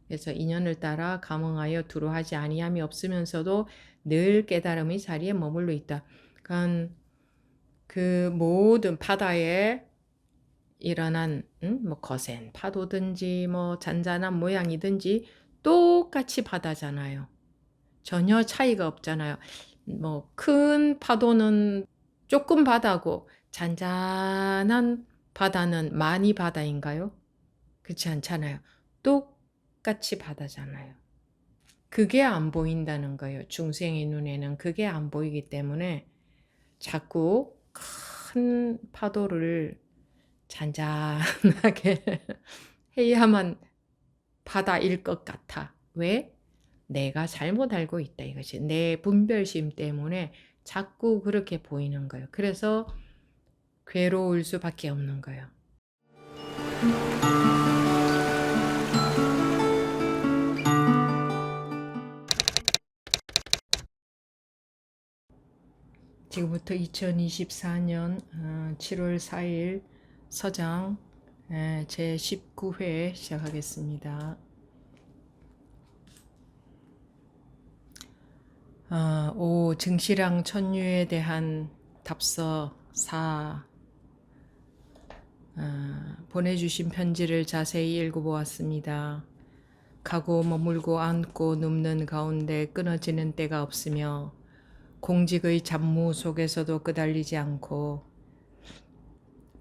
그래서 인연을 따라 감응하여 두루 하지 아니함이 없으면서도 늘 깨달음의 자리에 머물러 있다. 그러니까 그 모든 바다에 일어난 뭐 거센 파도든지 뭐 잔잔한 모양이든지 똑같이 바다잖아요. 전혀 차이가 없잖아요. 뭐 큰 파도는 조금 바다고 잔잔한 바다는 많이 바다인가요? 그렇지 않잖아요. 똑같이 바다잖아요. 그게 안 보인다는 거예요. 중생의 눈에는 그게 안 보이기 때문에 자꾸 큰 파도를 잔잔하게 해야만 바다일 것 같아. 왜? 내가 잘못 알고 있다 이것이. 내 분별심 때문에 자꾸 그렇게 보이는 거예요. 그래서 괴로울 수밖에 없는 거예요. 지금부터 2024년 7월 4일 서장 제 19회 시작하겠습니다. 오 증시랑 천유에 대한 답서 4 보내주신 편지를 자세히 읽어보았습니다. 가고 머물고 앉고 눕는 가운데 끊어지는 때가 없으며 공직의 잡무 속에서도 끄달리지 않고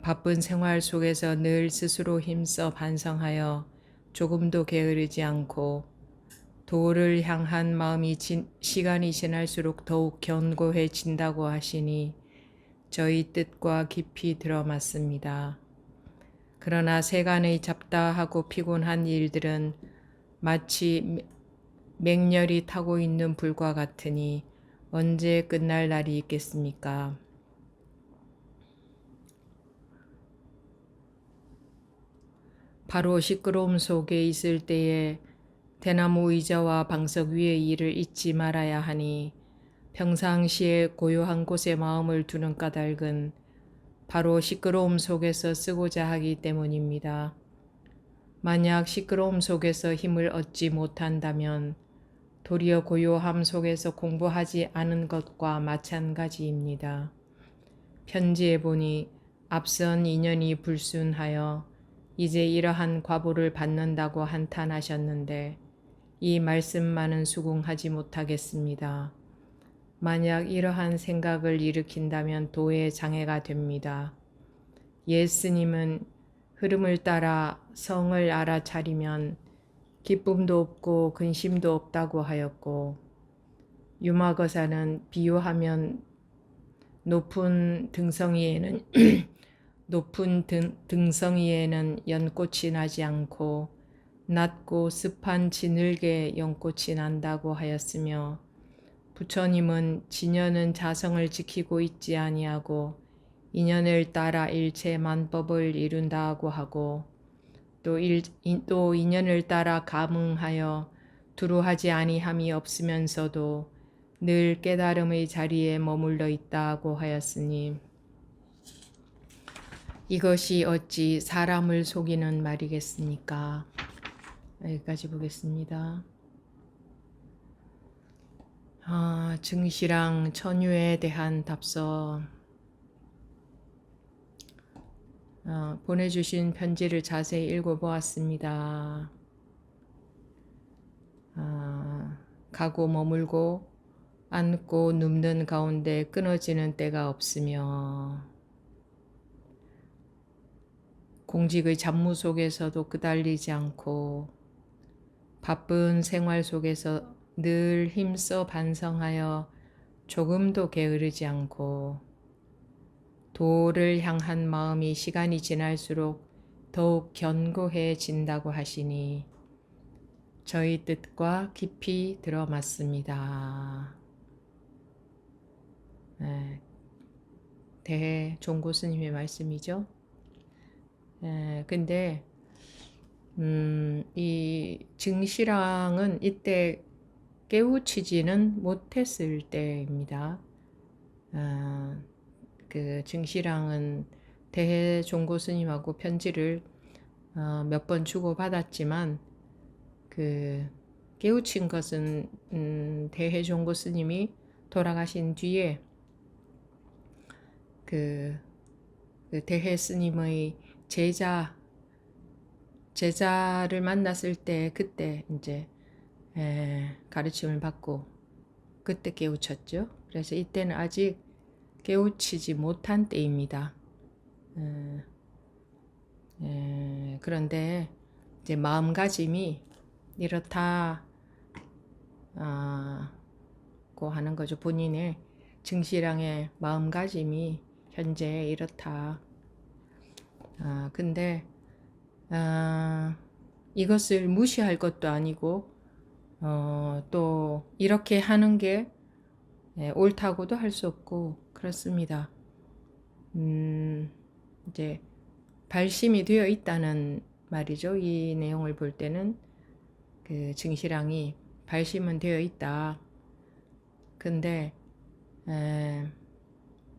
바쁜 생활 속에서 늘 스스로 힘써 반성하여 조금도 게으르지 않고 도를 향한 마음이 시간이 지날수록 더욱 견고해진다고 하시니 저희 뜻과 깊이 들어맞습니다. 그러나 세간의 잡다하고 피곤한 일들은 마치 맹렬히 타고 있는 불과 같으니 언제 끝날 날이 있겠습니까? 바로 시끄러움 속에 있을 때에 대나무 의자와 방석 위의 일을 잊지 말아야 하니 평상시에 고요한 곳에 마음을 두는 까닭은 바로 시끄러움 속에서 쓰고자 하기 때문입니다. 만약 시끄러움 속에서 힘을 얻지 못한다면 도리어 고요함 속에서 공부하지 않은 것과 마찬가지입니다. 편지에 보니 앞선 인연이 불순하여 이제 이러한 과보를 받는다고 한탄하셨는데 이 말씀만은 수긍하지 못하겠습니다. 만약 이러한 생각을 일으킨다면 도에 장애가 됩니다. 예수님은 흐름을 따라 성을 알아차리면 기쁨도 없고 근심도 없다고 하였고 유마거사는 비유하면 높은 등성이에는 연꽃이 나지 않고 낮고 습한 진흙에 연꽃이 난다고 하였으며 부처님은 진연은 자성을 지키고 있지 아니하고 인연을 따라 일체 만법을 이룬다고 하고 또 인연을 따라 감응하여 두루하지 아니함이 없으면서도 늘 깨달음의 자리에 머물러 있다고 하였으니 이것이 어찌 사람을 속이는 말이겠습니까? 여기까지 보겠습니다. 증시랑 천유에 대한 답서 보내주신 편지를 자세히 읽어보았습니다. 가고 머물고 앉고 눕는 가운데 끊어지는 때가 없으며 공직의 잡무 속에서도 끄달리지 않고 바쁜 생활 속에서 늘 힘써 반성하여 조금도 게으르지 않고 도를 향한 마음이 시간이 지날수록 더욱 견고해진다고 하시니 저희 뜻과 깊이 들어맞습니다. 대해 종고 스님의 말씀이죠. 근데 이 증시랑은 이때 깨우치지는 못했을 때입니다. 그 증시랑은 대해 종고 스님하고 편지를 몇 번 주고 받았지만 그 깨우친 것은 대해종고 스님이 돌아가신 뒤에 그 대해 스님의 제자를 만났을 때 그때 이제 가르침을 받고 그때 깨우쳤죠. 그래서 이때는 아직 깨우치지 못한 때입니다. 그런데 이제 마음가짐이 이렇다 고 하는 거죠. 본인의 증시량의 마음가짐이 현재 이렇다. 근데 이것을 무시할 것도 아니고 또 이렇게 하는 게 옳다고도 할 수 없고 그렇습니다. 이제 발심이 되어 있다는 말이죠. 이 내용을 볼 때는 그 증시량이 발심은 되어 있다. 근데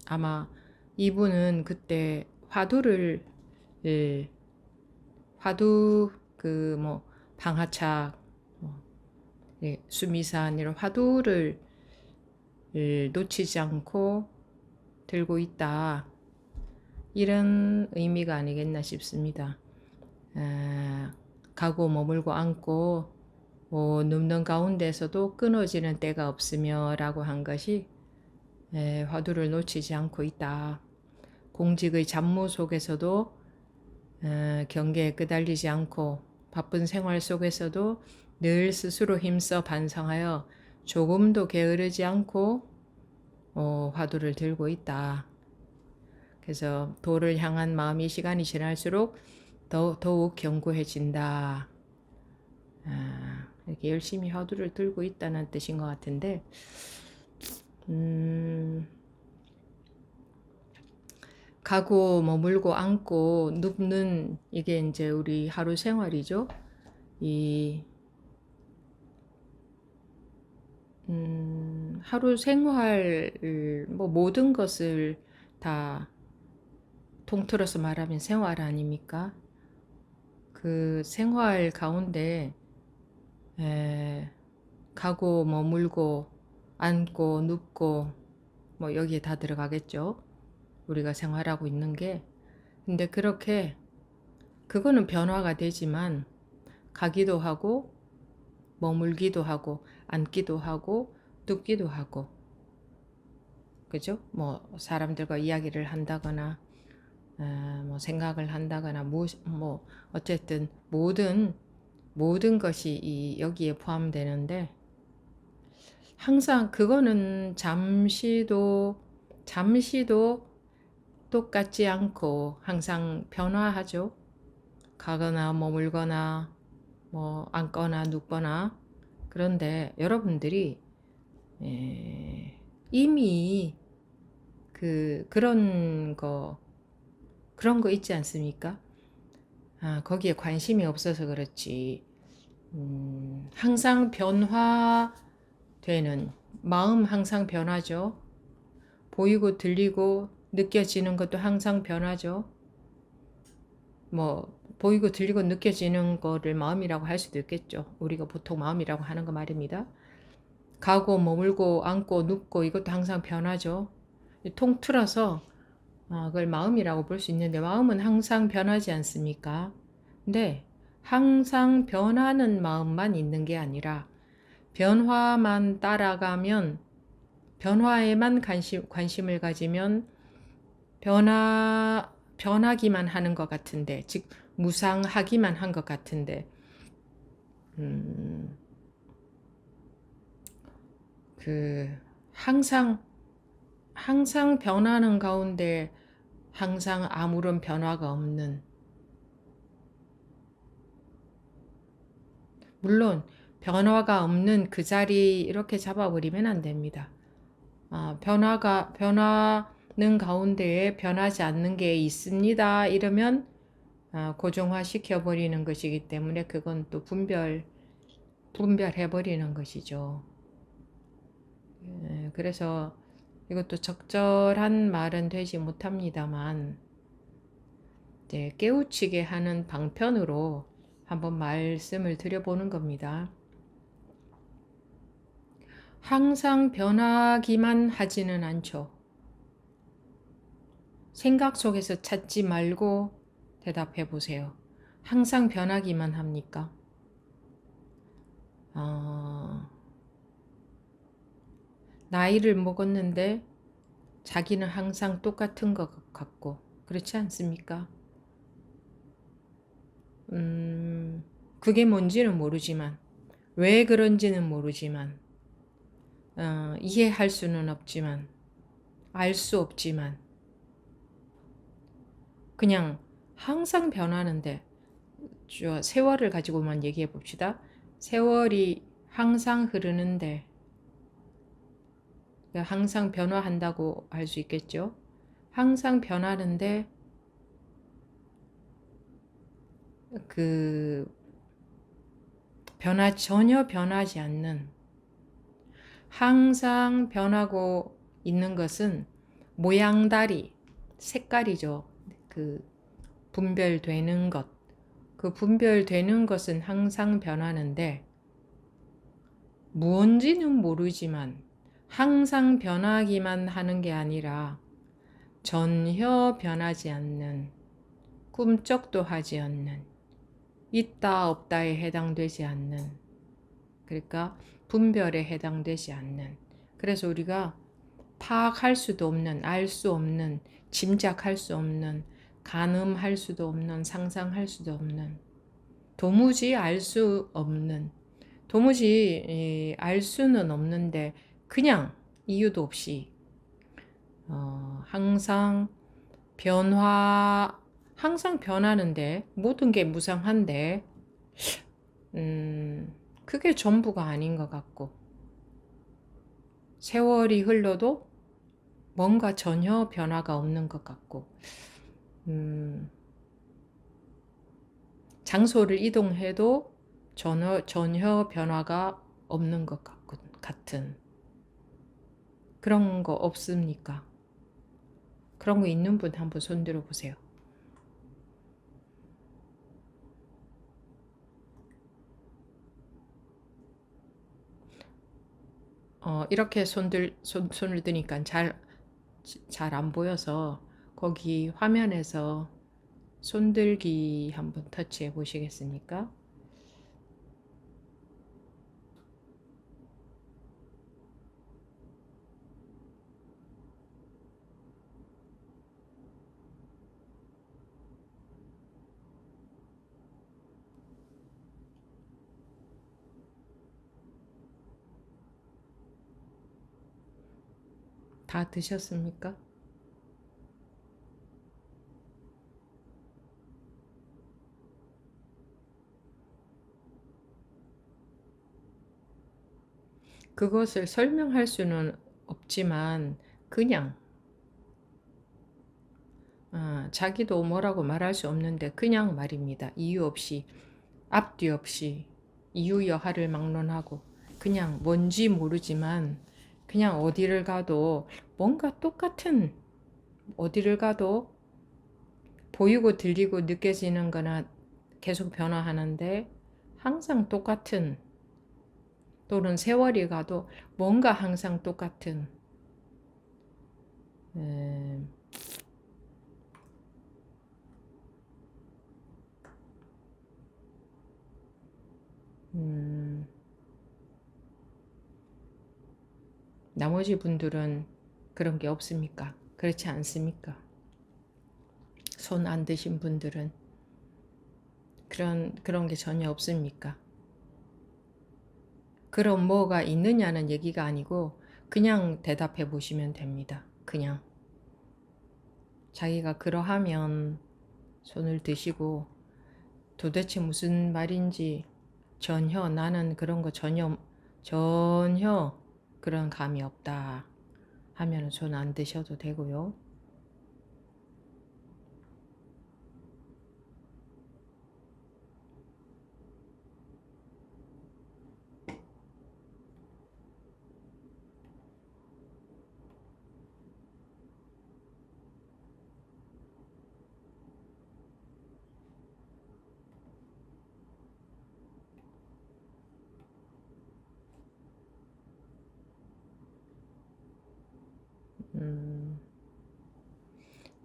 아마 이분은 그때 화두를 화두 그 뭐 방하착 수미산 이런 화두를 놓치지 않고 들고 있다. 이런 의미가 아니겠나 싶습니다. 가고 머물고 앉고 눕는 가운데서도 끊어지는 때가 없으며 라고 한 것이 화두를 놓치지 않고 있다. 공직의 잡무 속에서도 경계에 끄달리지 않고 바쁜 생활 속에서도 늘 스스로 힘써 반성하여 조금도 게으르지 않고 화두를 들고 있다. 그래서 도를 향한 마음이 시간이 지날수록 더욱 견고해진다. 이렇게 열심히 화두를 들고 있다는 뜻인 것 같은데 가고 머물고 앉고 눕는 이게 이제 우리 하루 생활이죠. 하루 생활 뭐 모든 것을 다 통틀어서 말하면 생활 아닙니까? 그 생활 가운데 가고 머물고 앉고 눕고 뭐 여기에 다 들어가겠죠. 우리가 생활하고 있는 게. 근데 그렇게 그거는 변화가 되지만 가기도 하고 머물기도 하고 앉기도 하고 눕기도 하고 그죠? 뭐 사람들과 이야기를 한다거나 뭐 생각을 한다거나 뭐 어쨌든 모든 것이 여기에 포함되는데 항상 그거는 잠시도 똑같지 않고 항상 변화하죠. 가거나 머물거나 뭐 앉거나 눕거나. 그런데 여러분들이 이미 그런 거 있지 않습니까? 거기에 관심이 없어서 그렇지. 항상 변화되는 마음 항상 변하죠. 보이고 들리고 느껴지는 것도 항상 변하죠. 뭐 보이고 들리고 느껴지는 거를 마음이라고 할 수도 있겠죠. 우리가 보통 마음이라고 하는 거 말입니다. 가고 머물고 앉고 눕고 이것도 항상 변하죠. 통틀어서 그걸 마음이라고 볼 수 있는데 마음은 항상 변하지 않습니까? 근데 항상 변하는 마음만 있는 게 아니라 변화만 따라가면 변화에만 관심을 가지면 변하기만 하는 것 같은데 즉 무상하기만 한 것 같은데 항상 변하는 가운데 항상 아무런 변화가 없는 물론 변화가 없는 그 자리 이렇게 잡아버리면 안 됩니다. 변하는 가운데에 변하지 않는 게 있습니다. 이러면 고정화 시켜버리는 것이기 때문에 그건 또 분별해버리는 것이죠. 그래서 이것도 적절한 말은 되지 못합니다만 이제 깨우치게 하는 방편으로 한번 말씀을 드려보는 겁니다. 항상 변하기만 하지는 않죠. 생각 속에서 찾지 말고 대답해 보세요. 항상 변하기만 합니까? 나이를 먹었는데 자기는 항상 똑같은 것 같고 그렇지 않습니까? 그게 뭔지는 모르지만 왜 그런지는 모르지만 이해할 수는 없지만 알 수 없지만 그냥 항상 변하는데 세월을 가지고만 얘기해 봅시다. 세월이 항상 흐르는데 항상 변화한다고 할 수 있겠죠. 항상 변하는데 그 전혀 변하지 않는 항상 변하고 있는 것은 모양다리, 색깔이죠. 그 분별되는 것. 그 분별되는 것은 항상 변하는데 뭔지는 모르지만 항상 변하기만 하는 게 아니라 전혀 변하지 않는, 꿈쩍도 하지 않는, 있다 없다에 해당되지 않는, 그러니까 분별에 해당되지 않는, 그래서 우리가 파악할 수도 없는, 알 수 없는, 짐작할 수 없는, 가늠할 수도 없는, 상상할 수도 없는, 도무지 알 수 없는, 도무지 알 수는 없는데 그냥 이유도 없이 항상 항상 변하는데 모든 게 무상한데 그게 전부가 아닌 것 같고 세월이 흘러도 뭔가 전혀 변화가 없는 것 같고 장소를 이동해도 전혀 변화가 없는 것 같은 그런 거 없습니까? 그런 거 있는 분 한번 손 들어 보세요. 이렇게 손을 드니까 잘 안 보여서 거기 화면에서 손들기 한번 터치해 보시겠습니까? 다 드셨습니까? 그것을 설명할 수는 없지만 그냥 자기도 뭐라고 말할 수 없는데 그냥 말입니다. 이유 없이 앞뒤 없이 이유 여하를 막론하고 그냥 뭔지 모르지만 그냥 어디를 가도 뭔가 똑같은, 어디를 가도 보이고 들리고 느껴지는 거나 계속 변화하는데 항상 똑같은, 또는 세월이 가도 뭔가 항상 똑같은 음, 나머지 분들은 그런 게 없습니까? 그렇지 않습니까? 손 안 드신 분들은 그런 게 전혀 없습니까? 그럼 뭐가 있느냐는 얘기가 아니고 그냥 대답해 보시면 됩니다. 그냥 자기가 그러하면 손을 드시고 도대체 무슨 말인지 전혀 나는 그런 거 전혀 그런 감이 없다 하면 손 안 드셔도 되고요.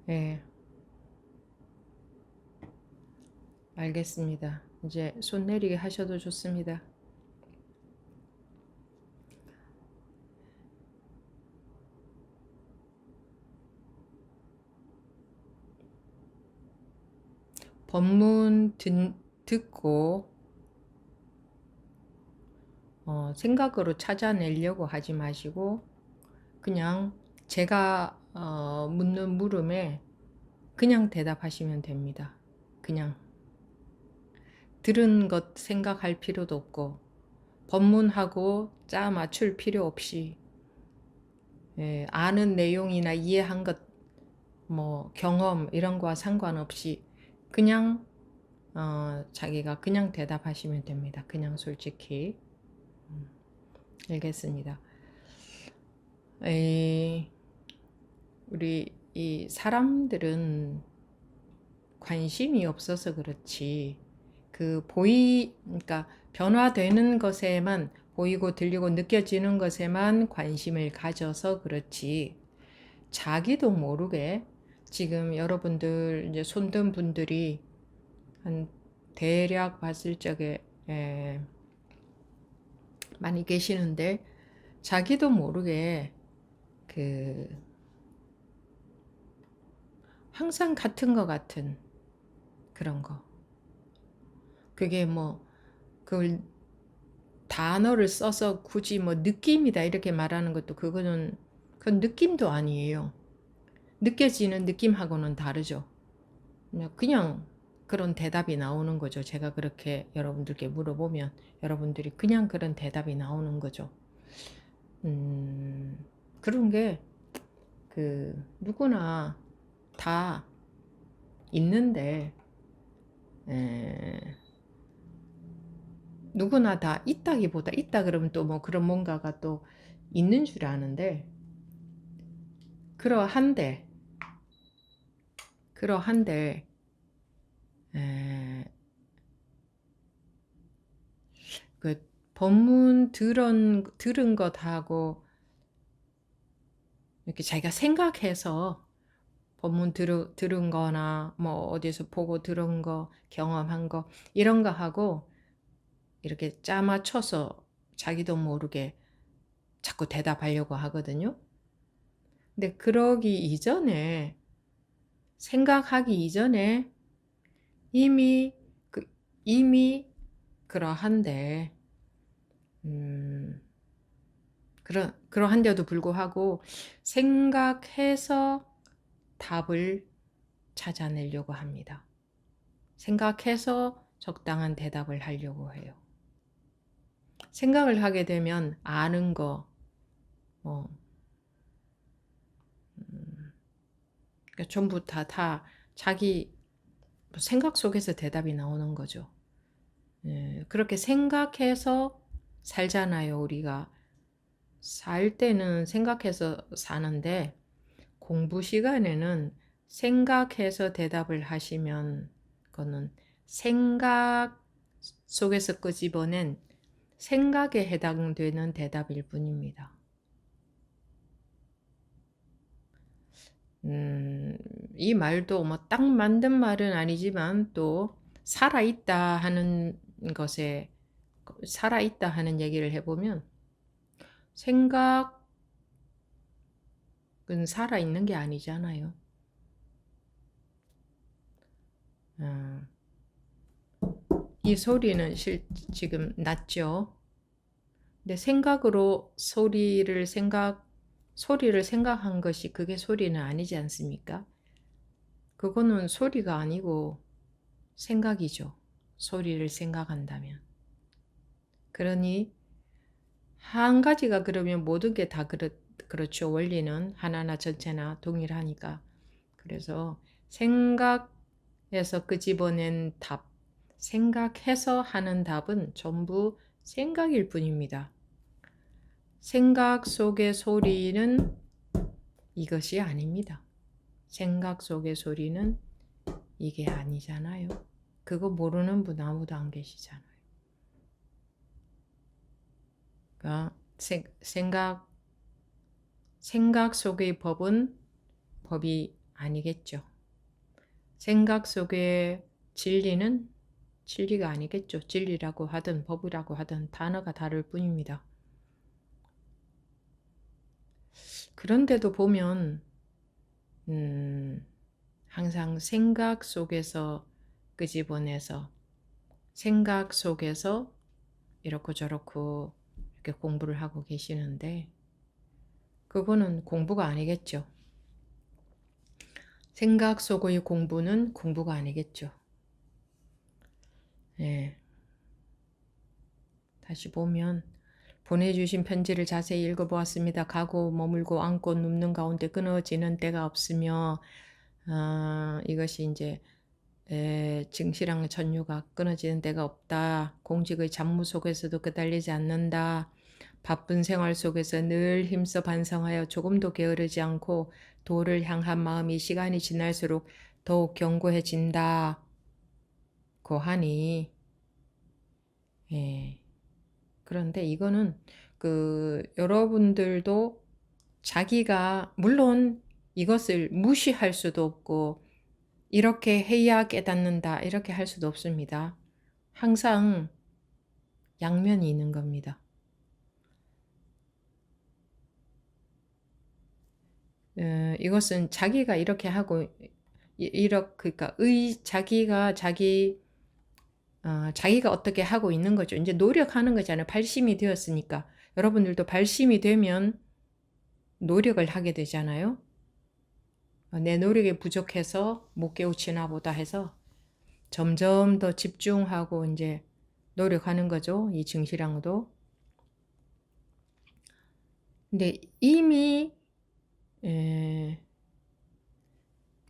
예, 알겠습니다. 이제 손 내리게 하셔도 좋습니다. 법문 듣고 생각으로 찾아내려고 하지 마시고 그냥 제가 묻는 물음에 그냥 대답하시면 됩니다. 그냥 들은 것 생각할 필요도 없고 법문하고 짜 맞출 필요 없이 아는 내용이나 이해한 것, 뭐 경험 이런 거와 상관없이 그냥 자기가 그냥 대답하시면 됩니다. 그냥 솔직히. 알겠습니다. 우리 이 사람들은 관심이 없어서 그렇지 그러니까 변화되는 것에만 보이고 들리고 느껴지는 것에만 관심을 가져서 그렇지 자기도 모르게 지금 여러분들 이제 손든 분들이 한 대략 봤을 적에 많이 계시는데 자기도 모르게 그 항상 같은 것 같은 그런 거 그게 뭐 그걸 단어를 써서 굳이 뭐 느낌이다 이렇게 말하는 것도 그건 느낌도 아니에요. 느껴지는 느낌하고는 다르죠. 그냥 그런 대답이 나오는 거죠. 제가 그렇게 여러분들께 물어보면 여러분들이 그냥 그런 대답이 나오는 거죠. 그런 게 누구나 다 있는데 누구나 다 있다기보다 있다 그러면 또 뭐 그런 뭔가가 또 있는 줄 아는데 그러한데 그 법문 들은 것하고 이렇게 자기가 생각해서 법문 들은 거나 뭐 어디서 보고 들은 거 경험한 거 이런 거 하고 이렇게 짜맞춰서 자기도 모르게 자꾸 대답하려고 하거든요. 근데 그러기 이전에 생각하기 이전에 이미 이미 그러한데 그러한데도 불구하고 생각해서 답을 찾아내려고 합니다. 생각해서 적당한 대답을 하려고 해요. 생각을 하게 되면 아는 거, 그러니까 전부 다 자기 생각 속에서 대답이 나오는 거죠. 그렇게 생각해서 살잖아요, 우리가. 살 때는 생각해서 사는데 공부 시간에는 생각해서 대답을 하시면 그거는 생각 속에서 끄집어낸 생각에 해당되는 대답일 뿐입니다. 이 말도 뭐 딱 맞는 말은 아니지만 또 살아있다 하는 것에 살아있다 하는 얘기를 해보면 생각은 살아있는 게 아니잖아요. 이 소리는 지금 났죠. 근데 생각으로 소리를 생각한 것이 그게 소리는 아니지 않습니까? 그거는 소리가 아니고 생각이죠. 소리를 생각한다면. 그러니 한 가지가 그러면 모든 게 다 그렇죠. 원리는 하나나 전체나 동일하니까. 그래서 생각에서 끄집어낸 답, 생각해서 하는 답은 전부 생각일 뿐입니다. 생각 속의 소리는 이것이 아닙니다. 생각 속의 소리는 이게 아니잖아요. 그거 모르는 분 아무도 안 계시잖아요. 그러니까 생각 속의 법은 법이 아니겠죠. 생각 속의 진리는 진리가 아니겠죠. 진리라고 하든 법이라고 하든 단어가 다를 뿐입니다. 그런데도 보면 항상 생각 속에서 끄집어내서 생각 속에서 이렇고 저렇고 이렇게 공부를 하고 계시는데 그거는 공부가 아니겠죠. 생각 속의 공부는 공부가 아니겠죠. 예. 다시 보면 보내주신 편지를 자세히 읽어보았습니다. 가고 머물고 앉고 눕는 가운데 끊어지는 때가 없으며 이것이 이제 증시랑 전유가 끊어지는 때가 없다. 공직의 잡무 속에서도 끄달리지 않는다. 바쁜 생활 속에서 늘 힘써 반성하여 조금도 게으르지 않고 도를 향한 마음이 시간이 지날수록 더욱 견고해진다. 고 하니 예. 그런데 이거는 여러분들도 자기가 물론 이것을 무시할 수도 없고 이렇게 해야 깨닫는다 이렇게 할 수도 없습니다. 항상 양면이 있는 겁니다. 이것은 자기가 이렇게 하고 그러니까 자기가 어떻게 하고 있는 거죠. 이제 노력하는 거잖아요. 발심이 되었으니까. 여러분들도 발심이 되면 노력을 하게 되잖아요. 내 노력이 부족해서 못 깨우치나 보다 해서 점점 더 집중하고 이제 노력하는 거죠. 이 증시랑도. 근데 이미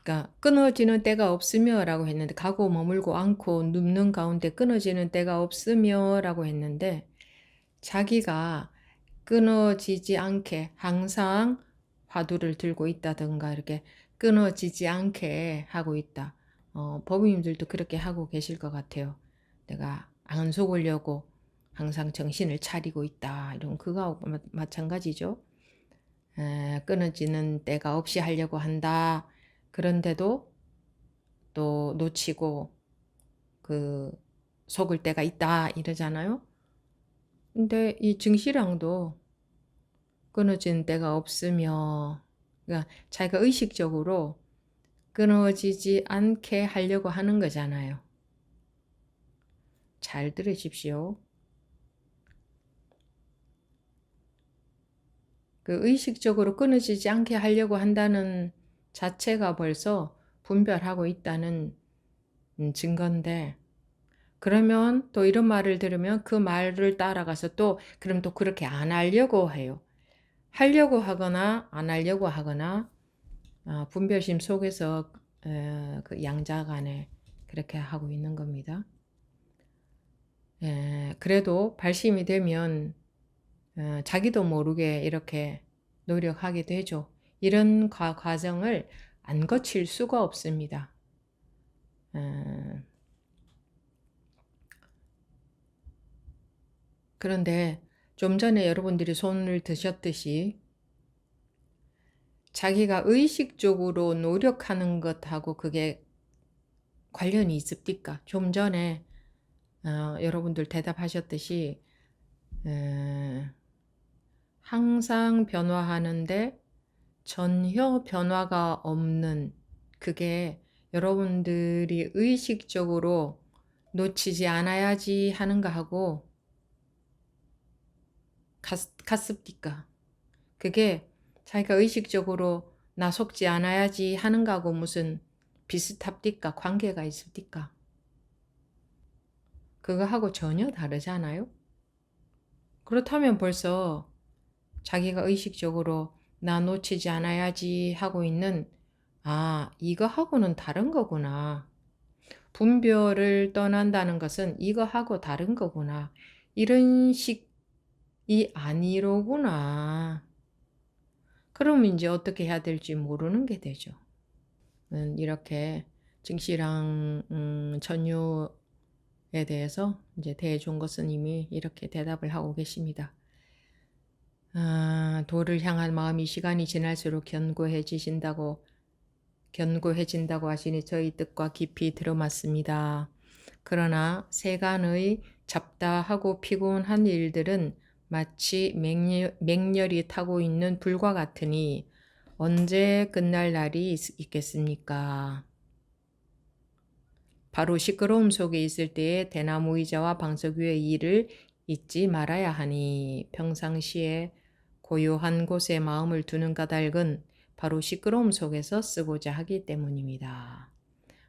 그러니까 끊어지는 때가 없으며 라고 했는데 가고 머물고 앉고 눕는 가운데 끊어지는 때가 없으며 라고 했는데 자기가 끊어지지 않게 항상 화두를 들고 있다든가 이렇게 끊어지지 않게 하고 있다. 법인님들도 그렇게 하고 계실 것 같아요. 내가 안 속으려고 항상 정신을 차리고 있다. 이런 그거하고 마찬가지죠. 끊어지는 때가 없이 하려고 한다. 그런데도 또 놓치고 속을 때가 있다 이러잖아요. 근데 이 증시랑도 끊어진 때가 없으며 그러니까 자기가 의식적으로 끊어지지 않게 하려고 하는 거잖아요. 잘 들으십시오. 의식적으로 끊어지지 않게 하려고 한다는 자체가 벌써 분별하고 있다는 증거인데 그러면 또 이런 말을 들으면 그 말을 따라가서 그럼 또 그렇게 안 하려고 해요. 하려고 하거나 안 하려고 하거나 분별심 속에서 그 양자 간에 그렇게 하고 있는 겁니다. 그래도 발심이 되면 자기도 모르게 이렇게 노력하게 되죠. 이런 과정을 안 거칠 수가 없습니다. 그런데 좀 전에 여러분들이 손을 드셨듯이 자기가 의식적으로 노력하는 것하고 그게 관련이 있습니까? 좀 전에 여러분들 대답하셨듯이 항상 변화하는데 전혀 변화가 없는 그게 여러분들이 의식적으로 놓치지 않아야지 하는 거하고 같습니까? 그게 자기가 의식적으로 나 속지 않아야지 하는 거하고 무슨 비슷합니까? 관계가 있습니까? 그거하고 전혀 다르잖아요? 그렇다면 벌써 자기가 의식적으로 나 놓치지 않아야지 하고 있는 이거하고는 다른 거구나. 분별을 떠난다는 것은 이거하고 다른 거구나. 이런 식이 아니로구나. 그럼 이제 어떻게 해야 될지 모르는 게 되죠. 이렇게 증시랑 전유에 대해서 이제 대종거 스님이 이렇게 대답을 하고 계십니다. 도를 향한 마음이 시간이 지날수록 견고해지신다고 견고해진다고 하시니 저희 뜻과 깊이 들어맞습니다. 그러나 세간의 잡다하고 피곤한 일들은 마치 맹렬히 타고 있는 불과 같으니 언제 끝날 날이 있겠습니까? 바로 시끄러움 속에 있을 때에 대나무 의자와 방석 위의 일을 잊지 말아야 하니 평상시에 고요한 곳에 마음을 두는 까닭은 바로 시끄러움 속에서 쓰고자 하기 때문입니다.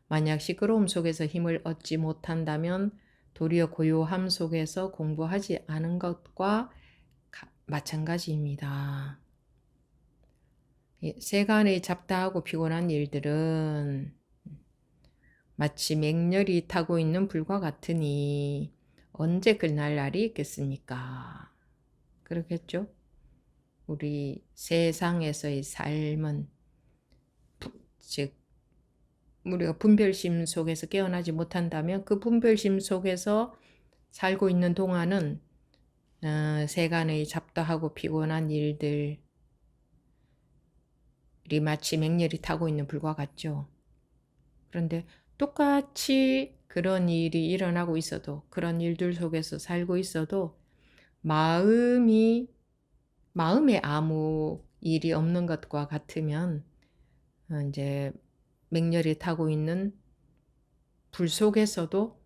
만약 시끄러움 속에서 힘을 얻지 못한다면 도리어 고요함 속에서 공부하지 않은 것과 마찬가지입니다. 세간의 잡다하고 피곤한 일들은 마치 맹렬히 타고 있는 불과 같으니 언제 끝날 날이 있겠습니까? 그렇겠죠? 우리 세상에서의 삶은 즉 우리가 분별심 속에서 깨어나지 못한다면 그 분별심 속에서 살고 있는 동안은 세간의 잡다하고 피곤한 일들이 마치 맹렬히 타고 있는 불과 같죠. 그런데 똑같이 그런 일이 일어나고 있어도 그런 일들 속에서 살고 있어도 마음에 아무 일이 없는 것과 같으면 이제 맹렬히 타고 있는 불 속에서도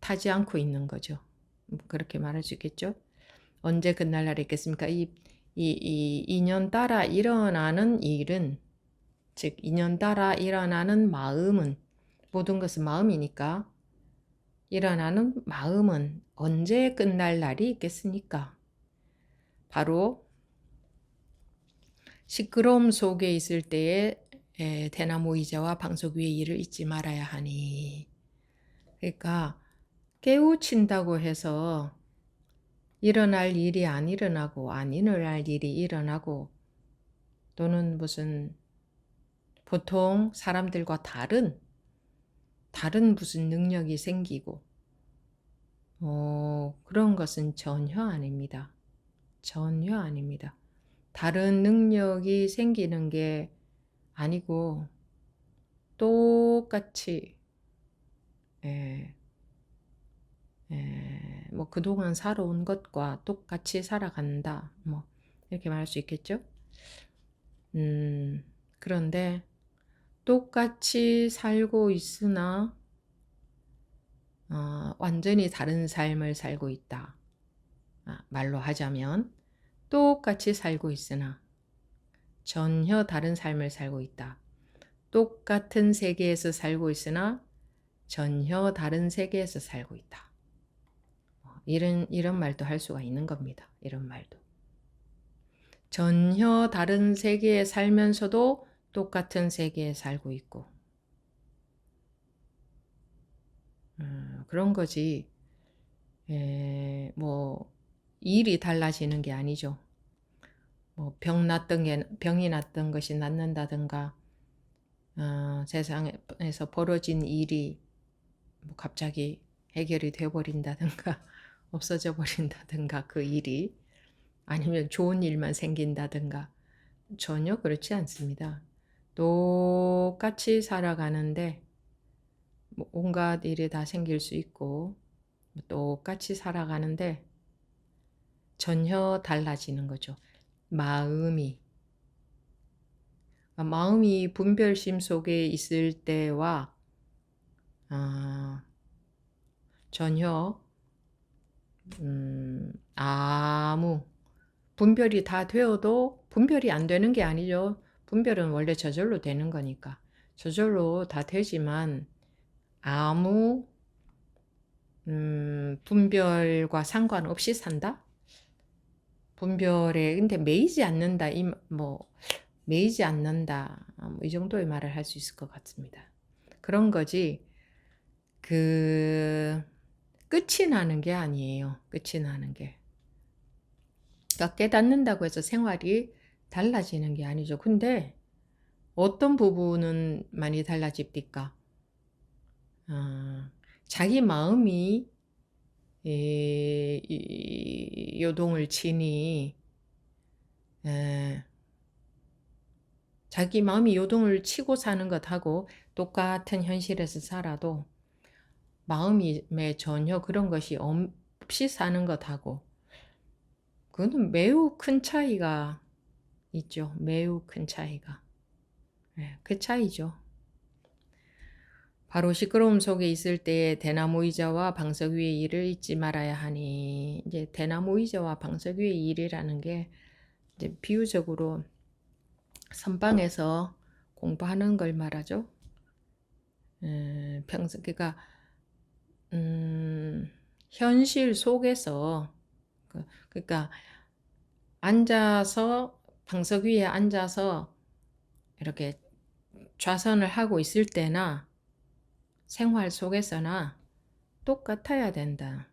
타지 않고 있는 거죠. 그렇게 말할 수 있겠죠. 언제 끝날 날이 있겠습니까? 이 인연 따라 일어나는 일은 즉 인연 따라 일어나는 마음은 모든 것은 마음이니까 일어나는 마음은 언제 끝날 날이 있겠습니까? 바로 시끄러움 속에 있을 때에 대나무 의자와 방석 위의 일을 잊지 말아야 하니. 그러니까 깨우친다고 해서 일어날 일이 안 일어나고 안 일어날 일이 일어나고 또는 무슨 보통 사람들과 다른 무슨 능력이 생기고 그런 것은 전혀 아닙니다. 전혀 아닙니다. 다른 능력이 생기는 게 아니고 똑같이 뭐 그동안 살아온 것과 똑같이 살아간다. 뭐 이렇게 말할 수 있겠죠? 그런데 똑같이 살고 있으나 완전히 다른 삶을 살고 있다. 말로 하자면 똑같이 살고 있으나 전혀 다른 삶을 살고 있다. 똑같은 세계에서 살고 있으나 전혀 다른 세계에서 살고 있다. 이런 말도 할 수가 있는 겁니다. 이런 말도. 전혀 다른 세계에 살면서도 똑같은 세계에 살고 있고 그런 거지. 뭐 일이 달라지는 게 아니죠. 뭐 병이 났던 것이 낫는다든가 세상에서 벌어진 일이 뭐 갑자기 해결이 되어버린다든가 없어져 버린다든가 그 일이 아니면 좋은 일만 생긴다든가 전혀 그렇지 않습니다. 똑같이 살아가는데 뭐 온갖 일이 다 생길 수 있고 똑같이 살아가는데 전혀 달라지는 거죠. 마음이 분별심 속에 있을 때와 전혀 아무 분별이 다 되어도 분별이 안 되는 게 아니죠. 분별은 원래 저절로 되는 거니까 저절로 다 되지만 아무 분별과 상관없이 산다? 분별에 근데 매이지 않는다. 매이지 않는다. 이 정도의 말을 할 수 있을 것 같습니다. 그런 거지. 끝이 나는 게 아니에요. 끝이 나는 게. 그러니까 깨닫는다고 해서 생활이 달라지는 게 아니죠. 근데 어떤 부분은 많이 달라집니까? 자기 마음이 요동을 치니 자기 마음이 요동을 치고 사는 것하고 똑같은 현실에서 살아도 마음에 전혀 그런 것이 없이 사는 것하고 그거는 매우 큰 차이가 있죠. 매우 큰 차이가. 네, 그 차이죠. 바로 시끄러움 속에 있을 때에 대나무 의자와 방석 위의 일을 잊지 말아야 하니 이제 대나무 의자와 방석 위의 일이라는 게 이제 비유적으로 선방에서 공부하는 걸 말하죠. 평소 그러니까 현실 속에서 그러니까 앉아서 방석 위에 앉아서 이렇게 좌선을 하고 있을 때나 생활 속에서나 똑같아야 된다.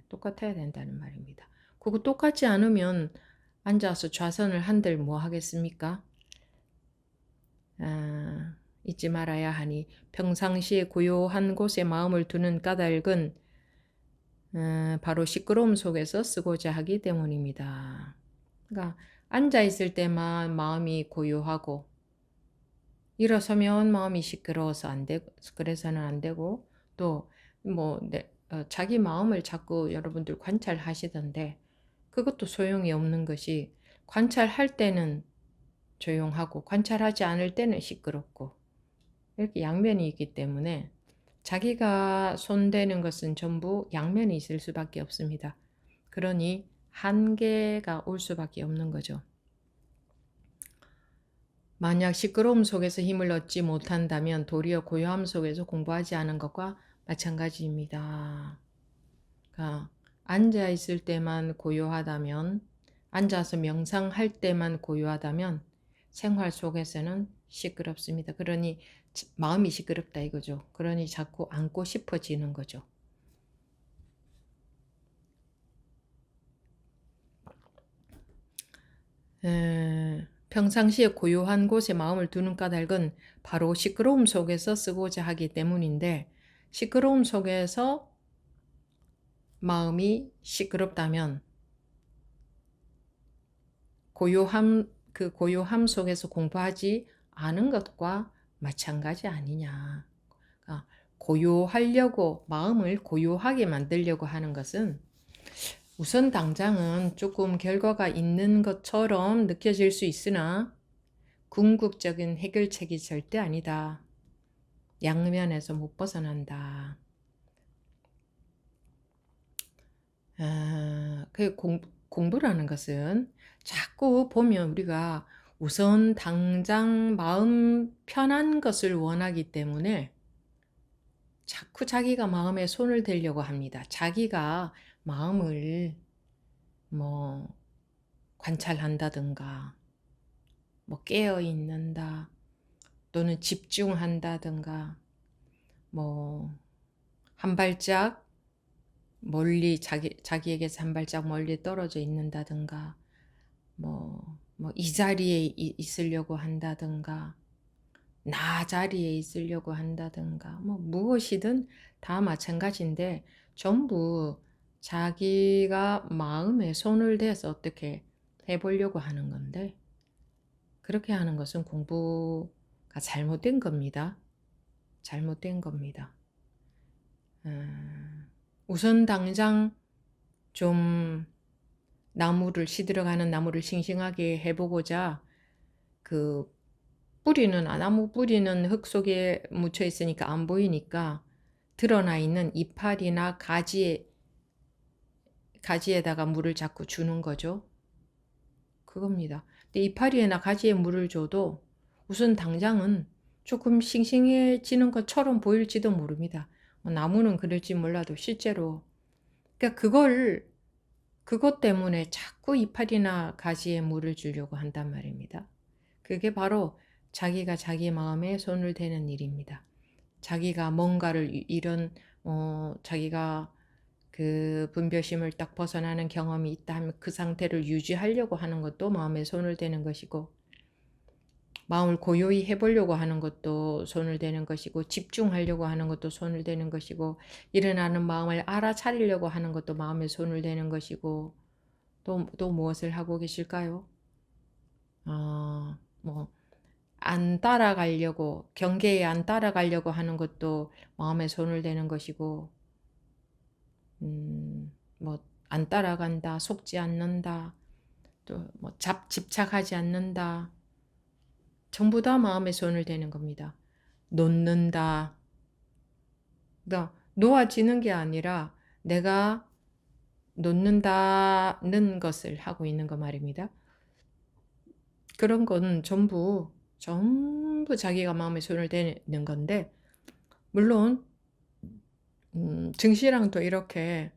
똑같아야 된다는 말입니다. 그거 똑같지 않으면 앉아서 좌선을 한들 뭐 하겠습니까? 잊지 말아야 하니 평상시에 고요한 곳에 마음을 두는 까닭은 바로 시끄러움 속에서 쓰고자 하기 때문입니다. 그러니까 앉아 있을 때만 마음이 고요하고 일어서면 마음이 시끄러워서 안 되고 그래서는 안 되고 또 뭐 자기 마음을 자꾸 여러분들 관찰하시던데 그것도 소용이 없는 것이 관찰할 때는 조용하고 관찰하지 않을 때는 시끄럽고 이렇게 양면이 있기 때문에 자기가 손대는 것은 전부 양면이 있을 수밖에 없습니다. 그러니 한계가 올 수밖에 없는 거죠. 만약 시끄러움 속에서 힘을 얻지 못한다면 도리어 고요함 속에서 공부하지 않은 것과 마찬가지입니다. 그러니까 앉아 있을 때만 고요하다면, 앉아서 명상할 때만 고요하다면 생활 속에서는 시끄럽습니다. 그러니 마음이 시끄럽다 이거죠. 그러니 자꾸 앉고 싶어지는 거죠. 평상시에 고요한 곳에 마음을 두는 까닭은 바로 시끄러움 속에서 쓰고자 하기 때문인데 시끄러움 속에서 마음이 시끄럽다면 그 고요함 속에서 공부하지 않은 것과 마찬가지 아니냐. 그러니까 고요하려고 마음을 고요하게 만들려고 하는 것은 우선 당장은 조금 결과가 있는 것처럼 느껴질 수 있으나 궁극적인 해결책이 절대 아니다. 양면에서 못 벗어난다. 그 공부라는 것은 자꾸 보면 우리가 우선 당장 마음 편한 것을 원하기 때문에 자꾸 자기가 마음에 손을 대려고 합니다. 자기가 마음을 뭐 관찰한다든가 뭐 깨어 있는다 또는 집중한다든가 뭐 한 발짝 멀리 자기에게서 한 발짝 멀리 떨어져 있는다든가 뭐 이 자리에 있으려고 한다든가 나 자리에 있으려고 한다든가 뭐 무엇이든 다 마찬가지인데 전부 자기가 마음에 손을 대서 어떻게 해보려고 하는 건데 그렇게 하는 것은 공부가 잘못된 겁니다. 잘못된 겁니다. 우선 당장 좀 시들어가는 나무를 싱싱하게 해보고자 그 나무 뿌리는 흙 속에 묻혀 있으니까 안 보이니까 드러나 있는 이파리나 가지에다가 물을 자꾸 주는 거죠. 그겁니다. 근데 이파리에나 가지에 물을 줘도 우선 당장은 조금 싱싱해지는 것처럼 보일지도 모릅니다. 나무는 그럴지 몰라도 실제로 그러니까 그것 때문에 자꾸 이파리나 가지에 물을 주려고 한단 말입니다. 그게 바로 자기가 자기 마음에 손을 대는 일입니다. 자기가 뭔가를 자기가 그 분별심을 딱 벗어나는 경험이 있다 하면 그 상태를 유지하려고 하는 것도 마음에 손을 대는 것이고 마음을 고요히 해보려고 하는 것도 손을 대는 것이고 집중하려고 하는 것도 손을 대는 것이고 일어나는 마음을 알아차리려고 하는 것도 마음에 손을 대는 것이고 또 무엇을 하고 계실까요? 뭐 안 따라가려고, 경계에 안 따라가려고 하는 것도 마음에 손을 대는 것이고, 뭐 안 따라간다, 속지 않는다, 또 뭐 집착하지 않는다, 전부 다 마음에 손을 대는 겁니다. 놓는다. 그러니까 놓아지는 게 아니라 내가 놓는다는 것을 하고 있는 거 말입니다. 그런 거는 전부 자기가 마음에 손을 대는 건데, 물론 증시랑도 이렇게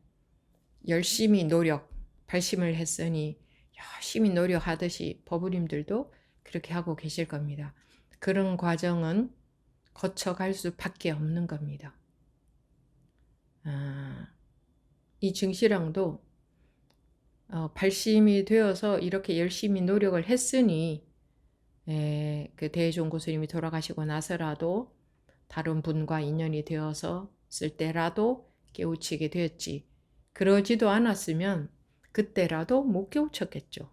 열심히 발심을 했으니 열심히 노력하듯이 버부님들도 그렇게 하고 계실 겁니다. 그런 과정은 거쳐갈 수밖에 없는 겁니다. 이 증시랑도 발심이 되어서 이렇게 열심히 노력을 했으니 그 대종고 스님이 돌아가시고 나서라도 다른 분과 인연이 되었을 때라도 깨우치게 되었지. 그러지도 않았으면 그때라도 못 깨우쳤겠죠.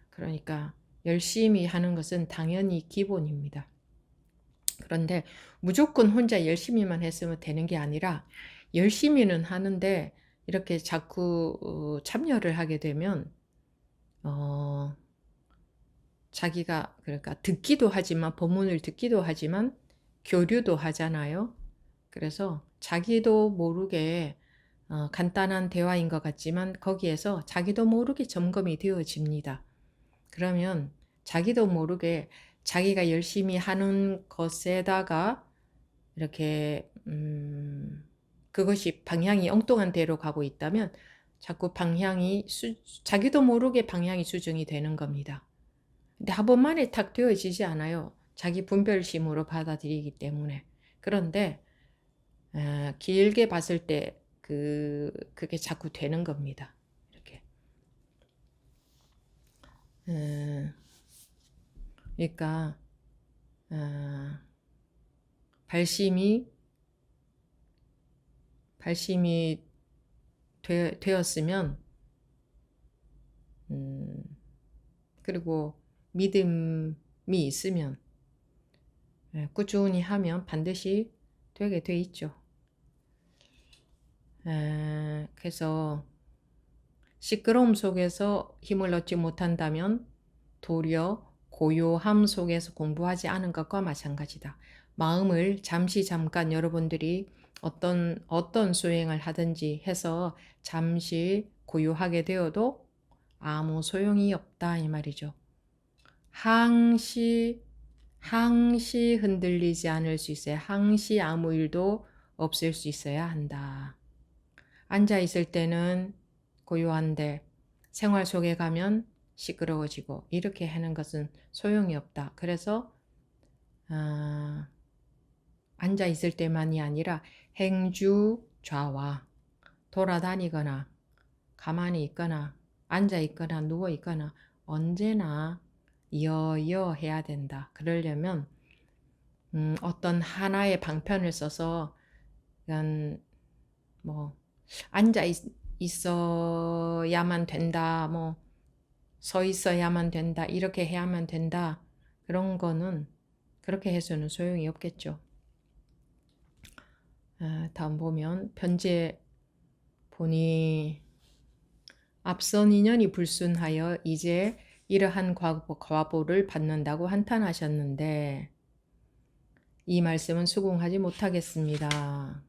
그러니까 열심히 하는 것은 당연히 기본입니다. 그런데 무조건 혼자 열심히만 했으면 되는 게 아니라 열심히는 하는데 이렇게 자꾸 참여를 하게 되면 자기가 그러니까 듣기도 하지만 법문을 듣기도 하지만 교류도 하잖아요. 그래서 자기도 모르게 간단한 대화인 것 같지만 거기에서 자기도 모르게 점검이 되어집니다. 그러면 자기도 모르게 자기가 열심히 하는 것에다가 이렇게 그것이 방향이 엉뚱한 데로 가고 있다면 자꾸 자기도 모르게 방향이 수정이 되는 겁니다. 근데 한 번만에 탁 되어지지 않아요. 자기 분별심으로 받아들이기 때문에. 그런데 길게 봤을 때 그게 자꾸 되는 겁니다. 이렇게. 그러니까 발심이 되었으면 그리고 믿음이 있으면 꾸준히 하면 반드시 되게 돼 있죠. 그래서 시끄러움 속에서 힘을 얻지 못한다면 도리어 고요함 속에서 공부하지 않은 것과 마찬가지다. 마음을 잠깐 여러분들이 어떤 수행을 하든지 해서 잠시 고요하게 되어도 아무 소용이 없다 이 말이죠. 항시 흔들리지 않을 수 있어야, 항시 아무 일도 없을 수 있어야 한다. 앉아 있을 때는 고요한데 생활 속에 가면 시끄러워지고 이렇게 하는 것은 소용이 없다. 그래서 앉아 있을 때만이 아니라 행주 좌와 돌아다니거나 가만히 있거나 앉아 있거나 누워 있거나 언제나 여여해야 된다. 그러려면 어떤 하나의 방편을 써서 그냥 뭐 앉아 있어야만 된다, 뭐 서 있어야만 된다, 이렇게 해야만 된다, 그런 거는 그렇게 해서는 소용이 없겠죠. 다음 보면 편제 보니 앞선 인연이 불순하여 이제 이러한 과보를 받는다고 한탄하셨는데 이 말씀은 수긍하지 못하겠습니다.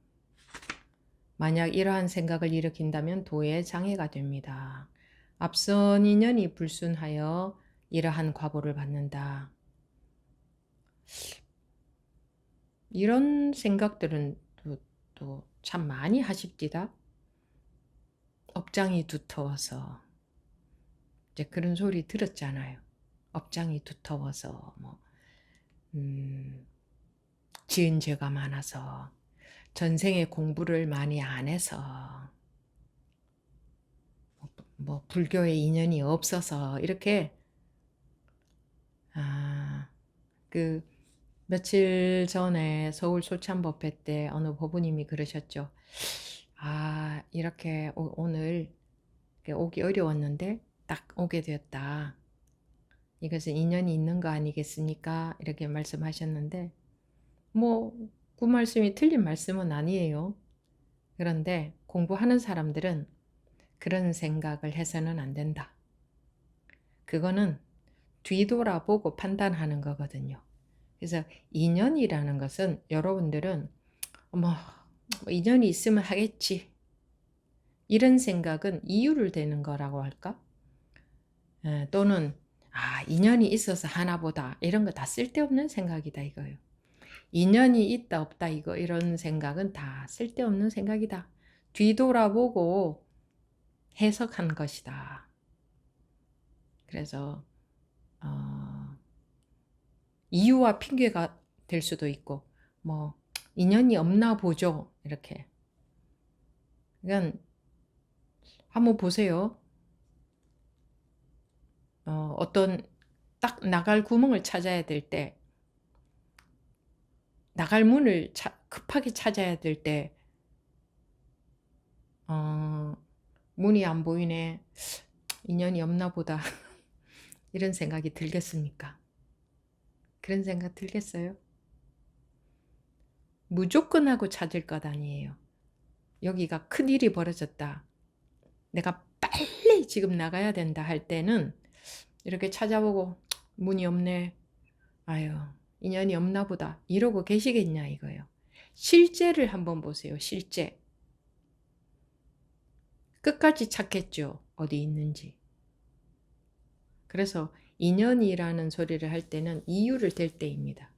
만약 이러한 생각을 일으킨다면 도에 장애가 됩니다. 앞선 인연이 불순하여 이러한 과보를 받는다. 이런 생각들은 또 참 많이 하십디다. 업장이 두터워서 이제 그런 소리 들었잖아요. 업장이 두터워서 지은 죄가 많아서 전생에 공부를 많이 안 해서 뭐 불교에 인연이 없어서 이렇게 그 며칠 전에 서울 소참법회 때 어느 법우님이 그러셨죠. 이렇게 오늘 오기 어려웠는데 딱 오게 되었다. 이것은 인연이 있는 거 아니겠습니까? 이렇게 말씀하셨는데 뭐 그 말씀이 틀린 말씀은 아니에요. 그런데 공부하는 사람들은 그런 생각을 해서는 안 된다. 그거는 뒤돌아보고 판단하는 거거든요. 그래서 인연이라는 것은 여러분들은 뭐 인연이 있으면 하겠지. 이런 생각은 이유를 대는 거라고 할까? 또는 인연이 있어서 하나보다 이런 거 다 쓸데없는 생각이다 이거예요. 인연이 있다 없다 이런 생각은 다 쓸데없는 생각이다. 뒤돌아보고 해석한 것이다. 그래서 이유와 핑계가 될 수도 있고 뭐 인연이 없나 보죠. 이렇게. 그러니까 한번 보세요. 어떤 딱 나갈 구멍을 찾아야 될 때, 나갈 문을 급하게 찾아야 될 때, 문이 안 보이네. 인연이 없나 보다. 이런 생각이 들겠습니까? 그런 생각 들겠어요? 무조건 하고 찾을 것 아니에요. 여기가 큰일이 벌어졌다. 내가 빨리 지금 나가야 된다 할 때는 이렇게 찾아보고 문이 없네. 아유, 인연이 없나 보다. 이러고 계시겠냐 이거예요. 실제를 한번 보세요. 실제. 끝까지 찾겠죠. 어디 있는지. 그래서 인연이라는 소리를 할 때는 이유를 댈 때입니다.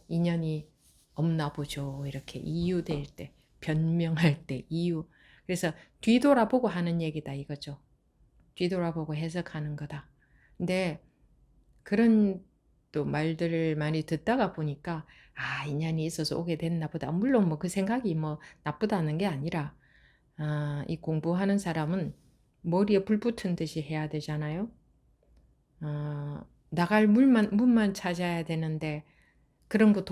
인연이 없나 보죠. 이렇게 이유 댈 때, 변명할 때 이유. 그래서 뒤돌아보고 하는 얘기다 이거죠. 뒤돌아보고 해석하는 거다. 근데 그런 또 말들을 많이 듣다가 보니까 인연이 있어서 오게 됐나 보다. 물론 뭐 그 생각이 뭐 나쁘다는 게 아니라 이 공부하는 사람은 머리에 불 붙은 듯이 해야 되잖아요. 나갈 문만 찾아야 되는데 그런 거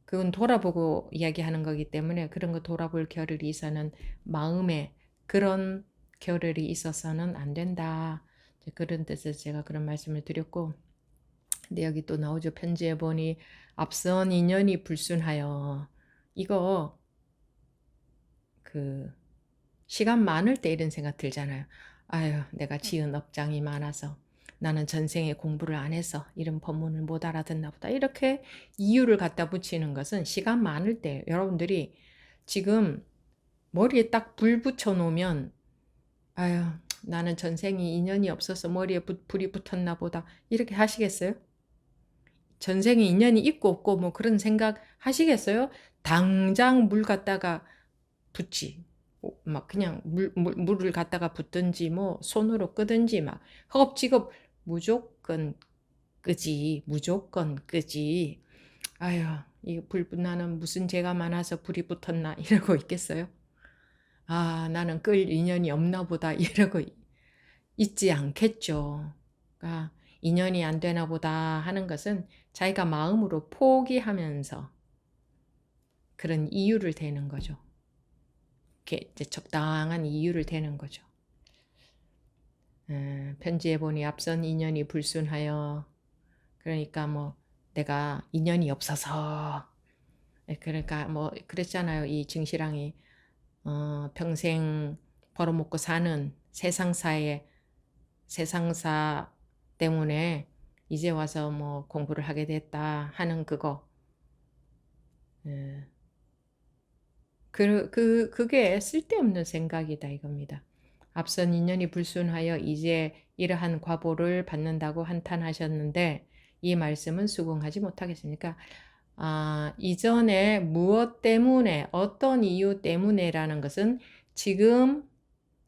그건 돌아보고 이야기하는 거기 때문에 그런 거 돌아볼 겨를이 있어서는 마음에 그런 겨를이 있어서는 안 된다. 그런 뜻에서 제가 그런 말씀을 드렸고, 근데 여기 또 나오죠. 편지에 보니 앞선 인연이 불순하여. 이거 그 시간 많을 때 이런 생각 들잖아요. 아유, 내가 지은 업장이 많아서 나는 전생에 공부를 안 해서 이런 법문을 못 알아듣나 보다. 이렇게 이유를 갖다 붙이는 것은 시간 많을 때 여러분들이 지금 머리에 딱 불 붙여 놓으면 아유, 나는 전생이 인연이 없어서 머리에 불이 붙었나 보다. 이렇게 하시겠어요? 전생에 인연이 있고 없고 뭐 그런 생각 하시겠어요? 당장 물 갖다가 붓지. 막 그냥 물을 갖다가 붓든지 뭐 손으로 끄든지 막 허겁지겁 무조건 끄지. 무조건 끄지. 아유, 이 나는 무슨 죄가 많아서 불이 붙었나 이러고 있겠어요? 나는 끌 인연이 없나 보다 이러고 있지 않겠죠. 그러니까 인연이 안 되나 보다 하는 것은 자기가 마음으로 포기하면서 그런 이유를 대는 거죠. 이렇게 이제 적당한 이유를 대는 거죠. 편지에 보니 앞선 인연이 불순하여, 그러니까 뭐 내가 인연이 없어서, 그러니까 뭐 그랬잖아요. 이 증시랑이 평생 벌어먹고 사는 세상사 때문에 이제 와서 뭐 공부를 하게 됐다 하는 그거. 그게 쓸데없는 생각이다 이겁니다. 앞선 인연이 불순하여 이제 이러한 과보를 받는다고 한탄하셨는데 이 말씀은 수긍하지 못하겠습니까? 이전에 무엇 때문에 어떤 이유 때문에라는 것은 지금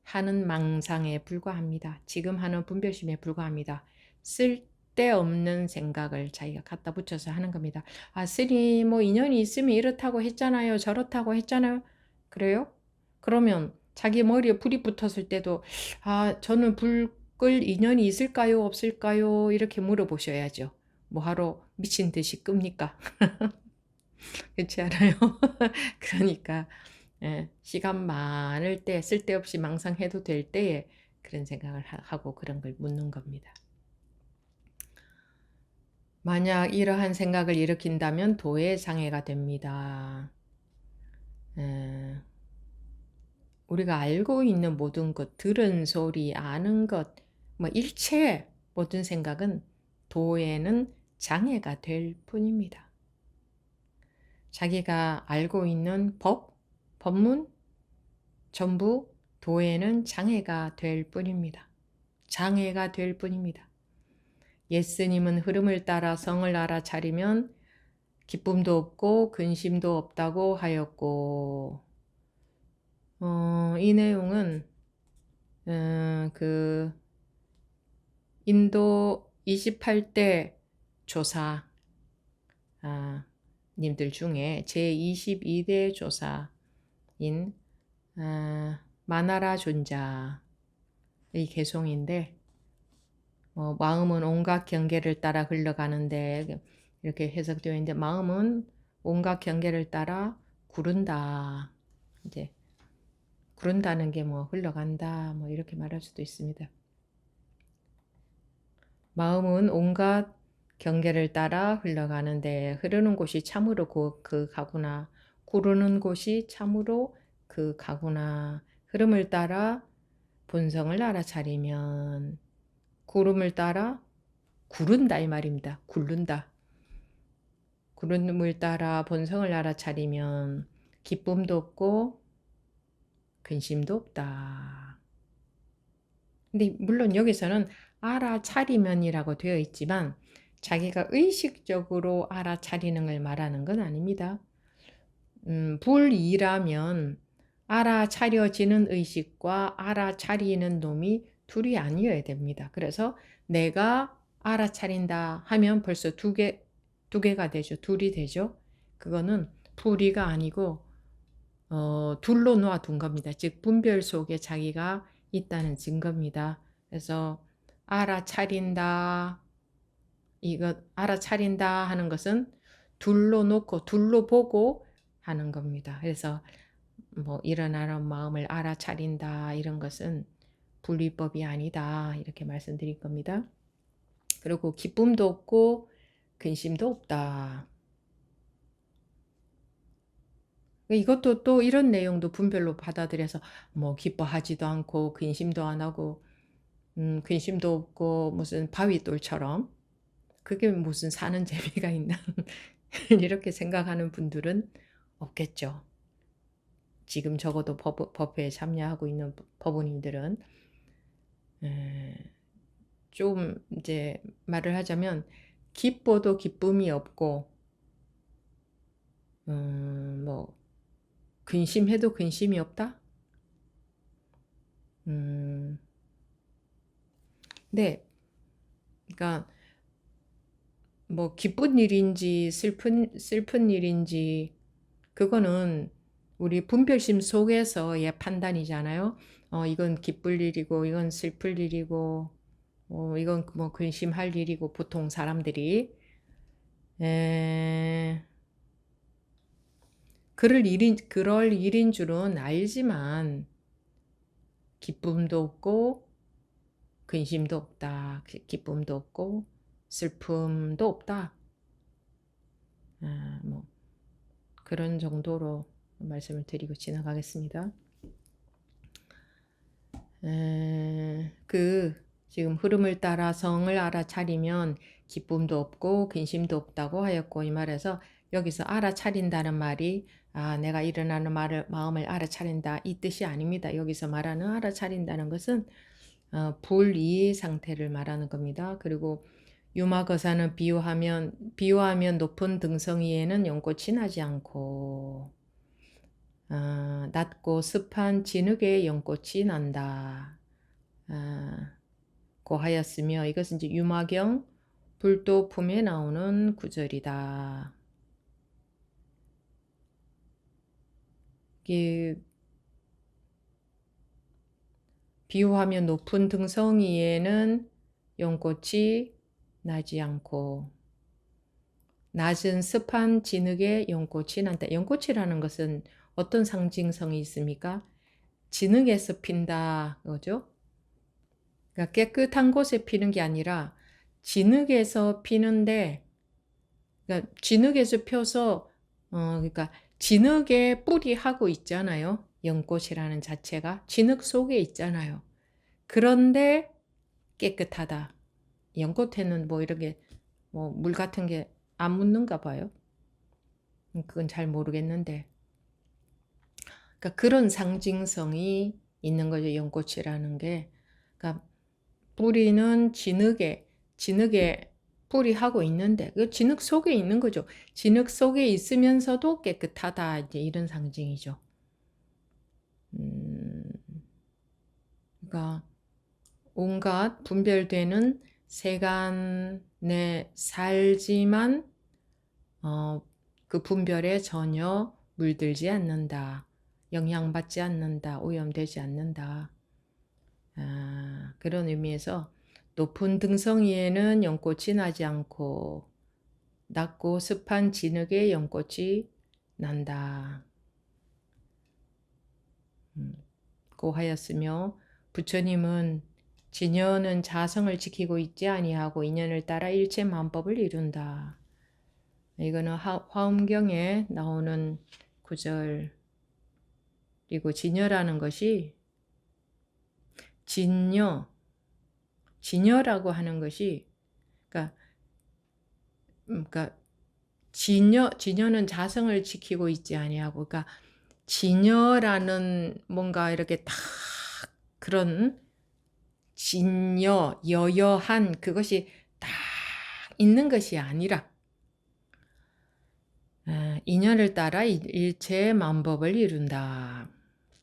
하는 망상에 불과합니다. 지금 하는 분별심에 불과합니다. 쓸데없는 생각을 자기가 갖다 붙여서 하는 겁니다. 쓰리 뭐 인연이 있으면 이렇다고 했잖아요. 저렇다고 했잖아요. 그래요? 그러면 자기 머리에 불이 붙었을 때도 저는 불 끌 인연이 있을까요? 없을까요? 이렇게 물어보셔야죠. 뭐하러 미친 듯이 끕니까? 그렇지 않아요? 그러니까 시간 많을 때 쓸데없이 망상해도 될 때에 그런 생각을 하고 그런 걸 묻는 겁니다. 만약 이러한 생각을 일으킨다면 도의 장애가 됩니다. 에, 우리가 알고 있는 모든 것, 들은 소리, 아는 것, 뭐 일체 모든 생각은 도에는 장애가 될 뿐입니다. 자기가 알고 있는 법문, 전부 도에는 장애가 될 뿐입니다. 장애가 될 뿐입니다. 예수님은 흐름을 따라 성을 알아차리면 기쁨도 없고 근심도 없다고 하였고, 이 내용은 그 인도 28대 조사 님들 중에 제22대 조사인 마나라 존자의 개송인데, 마음은 온갖 경계를 따라 흘러가는데 이렇게 해석되어 있는데, 마음은 온갖 경계를 따라 구른다. 이제 구른다는 게 뭐 흘러간다 뭐 이렇게 말할 수도 있습니다. 마음은 온갖 경계를 따라 흘러가는데 흐르는 곳이 참으로 그 가구나, 구르는 곳이 참으로 그 가구나. 흐름을 따라 본성을 알아차리면, 구름을 따라 구른다 이 말입니다. 굴른다. 구름을 따라 본성을 알아차리면 기쁨도 없고 근심도 없다. 근데 물론 여기서는 알아차리면이라고 되어 있지만 자기가 의식적으로 알아차리는 걸 말하는 건 아닙니다. 불이라면 알아차려지는 의식과 알아차리는 놈이 둘이 아니어야 됩니다. 그래서 내가 알아차린다 하면 벌써 두 개가 되죠. 둘이 되죠. 그거는 불이가 아니고 둘로 놓아둔 겁니다. 즉 분별 속에 자기가 있다는 증거입니다. 그래서 알아차린다, 이거 알아차린다 하는 것은 둘로 놓고 둘로 보고 하는 겁니다. 그래서 뭐 일어나는 마음을 알아차린다 이런 것은 분리법이 아니다 이렇게 말씀드릴 겁니다. 그리고 기쁨도 없고 근심도 없다. 이것도 또 이런 내용도 분별로 받아들여서 뭐 기뻐하지도 않고 근심도 안 하고 근심도 없고 무슨 바위돌처럼 그게 무슨 사는 재미가 있나 이렇게 생각하는 분들은 없겠죠. 지금 적어도 법회에 참여하고 있는 법원인들은 좀 이제 말을 하자면 기뻐도 기쁨이 없고 뭐 근심해도 근심이 없다. 네, 그러니까 뭐 기쁜 일인지 슬픈 일인지 그거는 우리 분별심 속에서의 판단이잖아요. 이건 기쁠 일이고 이건 슬플 일이고 이건 뭐 근심할 일이고 보통 사람들이 그럴 일인 줄은 알지만 기쁨도 없고 근심도 없다. 기쁨도 없고 슬픔도 없다. 뭐 그런 정도로 말씀을 드리고 지나가겠습니다. 지금 흐름을 따라 성을 알아차리면 기쁨도 없고 근심도 없다고 하였고, 이 말에서 여기서 알아차린다는 말이 내가 일어나는 마음을 알아차린다 이 뜻이 아닙니다. 여기서 말하는 알아차린다는 것은 불이 상태를 말하는 겁니다. 그리고 유마거사는 비유하면 높은 등성 위에는 연꽃이 나지 않고 낮고 습한 진흙에 연꽃이 난다. 고 하였으며, 이것은 이제 유마경 불도품에 나오는 구절이다. 비유하면 높은 등성 위에는 연꽃이 나지 않고 낮은 습한 진흙에 연꽃이 난다. 연꽃이라는 것은 어떤 상징성이 있습니까? 진흙에서 핀다 그거죠. 그러니까 깨끗한 곳에 피는 게 아니라 진흙에서 피는데 그러니까 진흙에서 펴서 그러니까 진흙에 뿌리하고 있잖아요. 연꽃이라는 자체가 진흙 속에 있잖아요. 그런데 깨끗하다. 연꽃에는 뭐 이렇게 뭐 물 같은 게 안 묻는가 봐요. 그건 잘 모르겠는데. 그러니까 그런 상징성이 있는 거죠. 연꽃이라는 게. 그러니까 뿌리는 진흙에 뿌리하고 있는데 그 진흙 속에 있는 거죠. 진흙 속에 있으면서도 깨끗하다. 이제 이런 상징이죠. 그러니까 온갖 분별되는 세간에 살지만 그 분별에 전혀 물들지 않는다. 영향받지 않는다. 오염되지 않는다. 그런 의미에서 높은 등성이에는 연꽃이 나지 않고 낮고 습한 진흙에 연꽃이 난다. 고하였으며 부처님은 진여는 자성을 지키고 있지 아니하고 인연을 따라 일체 만법을 이룬다. 이거는 화엄경에 나오는 구절. 그리고 진여라는 것이 진여라고 하는 것이 그러니까 진여는 자성을 지키고 있지 아니하고 그러니까 진여라는 뭔가 이렇게 딱 그런 진여 여여한 그것이 딱 있는 것이 아니라 인연을 따라 일체의 만법을 이룬다.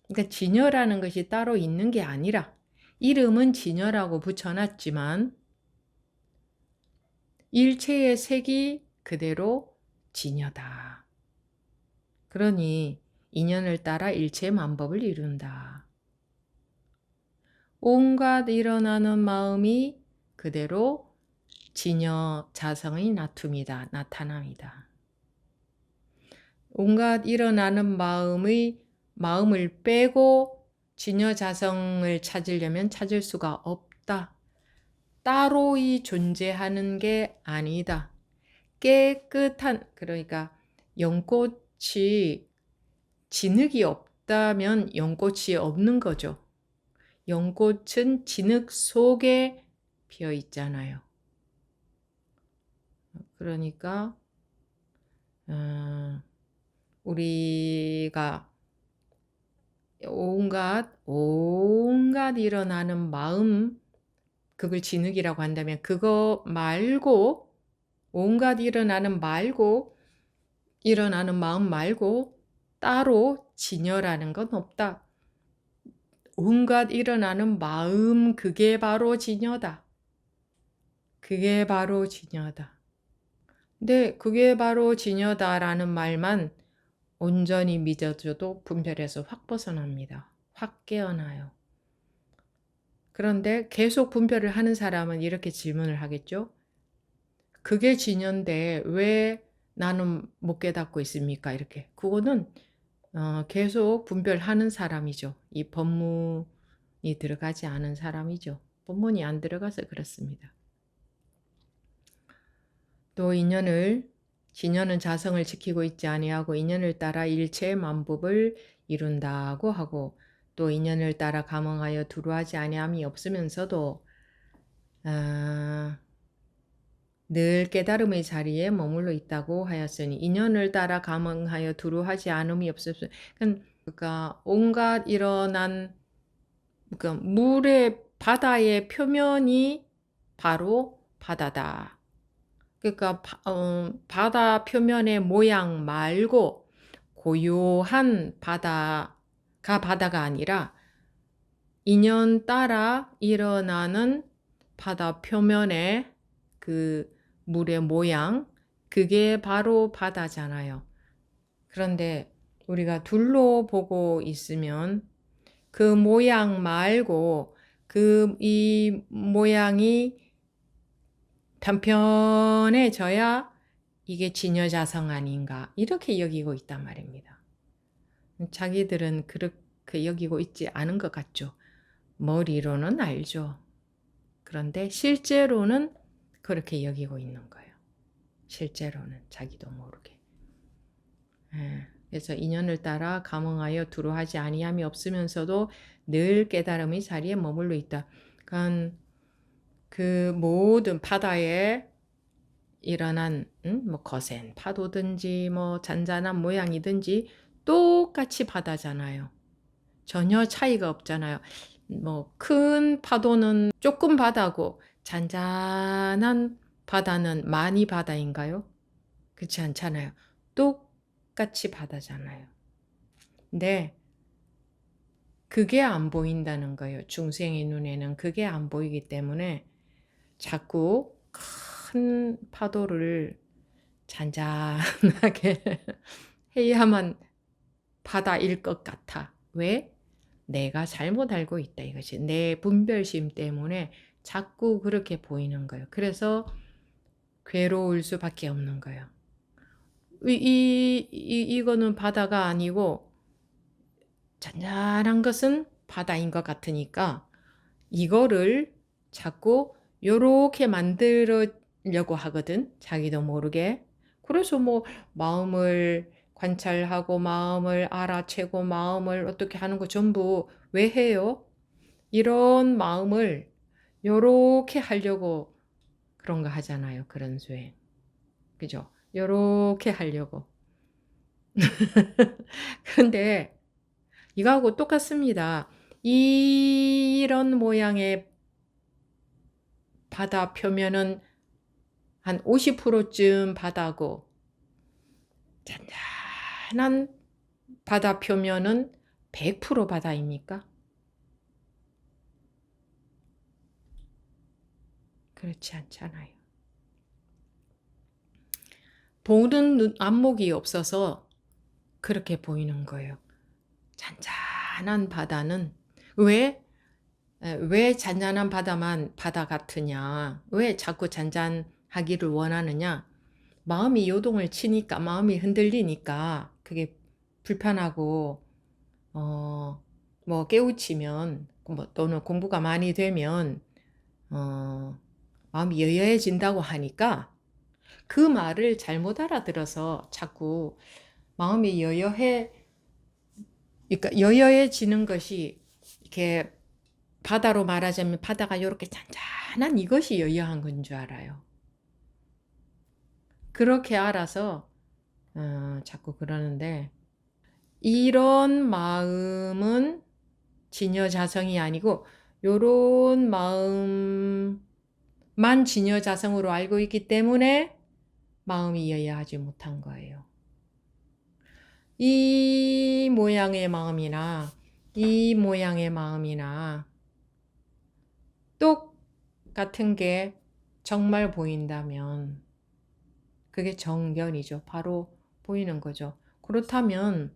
그러니까 진여라는 것이 따로 있는 게 아니라 이름은 진여라고 붙여놨지만 일체의 색이 그대로 진여다. 그러니 인연을 따라 일체의 만법을 이룬다. 온갖 일어나는 마음이 그대로 진여 자성의 나타남이다. 온갖 일어나는 마음을 빼고 진여 자성을 찾으려면 찾을 수가 없다. 따로이 존재하는 게 아니다. 깨끗한 그러니까 연꽃이 진흙이 없다면 연꽃이 없는 거죠. 연꽃은 진흙 속에 피어 있잖아요. 그러니까 우리가 온갖 일어나는 마음 그걸 진흙이라고 한다면 그거 말고 온갖 일어나는 마음 말고 따로 진여라는 건 없다. 온갖 일어나는 마음 그게 바로 진여다. 그게 바로 진여다. 근데 그게 바로 진여다라는 말만 온전히 믿어줘도 분별에서 확 벗어납니다. 확 깨어나요. 그런데 계속 분별을 하는 사람은 이렇게 질문을 하겠죠. 그게 진여인데 왜 나는 못 깨닫고 있습니까? 이렇게. 그거는 계속 분별하는 사람이죠. 이 법문이 들어가지 않은 사람이죠. 법문이 안 들어가서 그렇습니다. 또 진여는 자성을 지키고 있지 아니하고 인연을 따라 일체의 만법을 이룬다고 하고 또 인연을 따라 감응하여 두루하지 아니함이 없으면서도 늘 깨달음의 자리에 머물러 있다고 하였으니 인연을 따라 감응하여 두루하지 않음이 없으면 그러니까 온갖 일어난 그러니까 바다의 표면이 바로 바다다. 그러니까 바다 표면의 모양 말고 고요한 바다가 바다가 아니라 인연 따라 일어나는 바다 표면의 그 물의 모양 그게 바로 바다잖아요. 그런데 우리가 둘로 보고 있으면 그 모양 말고 이 모양이 편편해져야 이게 진여자성 아닌가 이렇게 여기고 있단 말입니다. 자기들은 그렇게 여기고 있지 않은 것 같죠. 머리로는 알죠. 그런데 실제로는 그렇게 여기고 있는 거예요. 실제로는 자기도 모르게. 그래서 인연을 따라 감응하여 두루하지 아니함이 없으면서도 늘 깨달음의 자리에 머물러 있다. 그러니까 그 모든 바다에 일어난 뭐 거센 파도든지 뭐 잔잔한 모양이든지 똑같이 바다잖아요. 전혀 차이가 없잖아요. 뭐 큰 파도는 조금 바다고 잔잔한 바다는 많이 바다인가요? 그렇지 않잖아요. 똑같이 바다잖아요. 근데 그게 안 보인다는 거예요. 중생의 눈에는 그게 안 보이기 때문에 자꾸 큰 파도를 잔잔하게 해야만 바다일 것 같아. 왜? 내가 잘못 알고 있다 이거지. 내 분별심 때문에 자꾸 그렇게 보이는 거예요. 그래서 괴로울 수밖에 없는 거예요. 이거는 바다가 아니고 잔잔한 것은 바다인 것 같으니까 이거를 자꾸 요렇게 만들려고 하거든. 자기도 모르게. 그래서 뭐 마음을 관찰하고 마음을 알아채고 마음을 어떻게 하는 거 전부 왜 해요? 이런 마음을 요렇게 하려고 그런 거 하잖아요. 그런 수행. 그죠? 요렇게 하려고. 그런데 이거하고 똑같습니다. 이런 모양의 바다 표면은 한 50%쯤 바다고 잔잔한 바다 표면은 100% 바다입니까? 그렇지 않잖아요. 보는 안목이 없어서 그렇게 보이는 거예요. 잔잔한 바다는 왜 잔잔한 바다만 바다 같으냐? 왜 자꾸 잔잔하기를 원하느냐? 마음이 요동을 치니까, 마음이 흔들리니까 그게 불편하고, 뭐 깨우치면, 뭐 또는 공부가 많이 되면, 마음이 여여해진다고 하니까 그 말을 잘못 알아들어서 자꾸 마음이 그러니까 여여해지는 것이 이렇게 바다로 말하자면 바다가 이렇게 잔잔한 이것이 여여한 건 줄 알아요. 그렇게 알아서 자꾸 그러는데 이런 마음은 진여자성이 아니고 요런 마음만 진여자성으로 알고 있기 때문에 마음이 여여하지 못한 거예요. 이 모양의 마음이나 이 모양의 마음이나 똑같은 게 정말 보인다면 그게 정견이죠. 바로 보이는 거죠. 그렇다면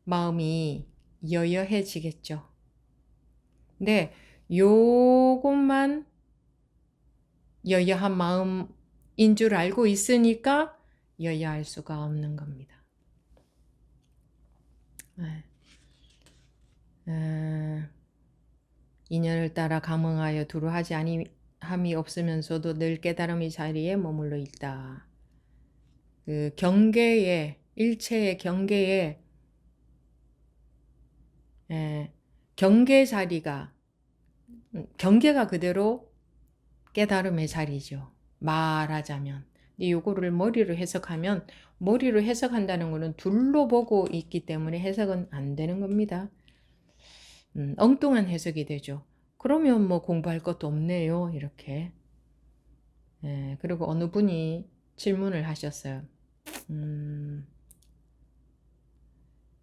마음이 여여해지겠죠. 근데 요것만 여여한 마음인 줄 알고 있으니까 여여할 수가 없는 겁니다. 인연을 따라 감응하여 두루하지 아니함이 없으면서도 늘 깨달음의 자리에 머물러 있다. 그 경계에 일체의 경계에 경계 자리가 경계가 그대로 깨달음의 자리죠. 말하자면. 근데 요거를 머리로 해석하면 머리로 해석한다는 거는 둘로 보고 있기 때문에 해석은 안 되는 겁니다. 엉뚱한 해석이 되죠. 그러면 뭐 공부할 것도 없네요. 이렇게. 그리고 어느 분이 질문을 하셨어요.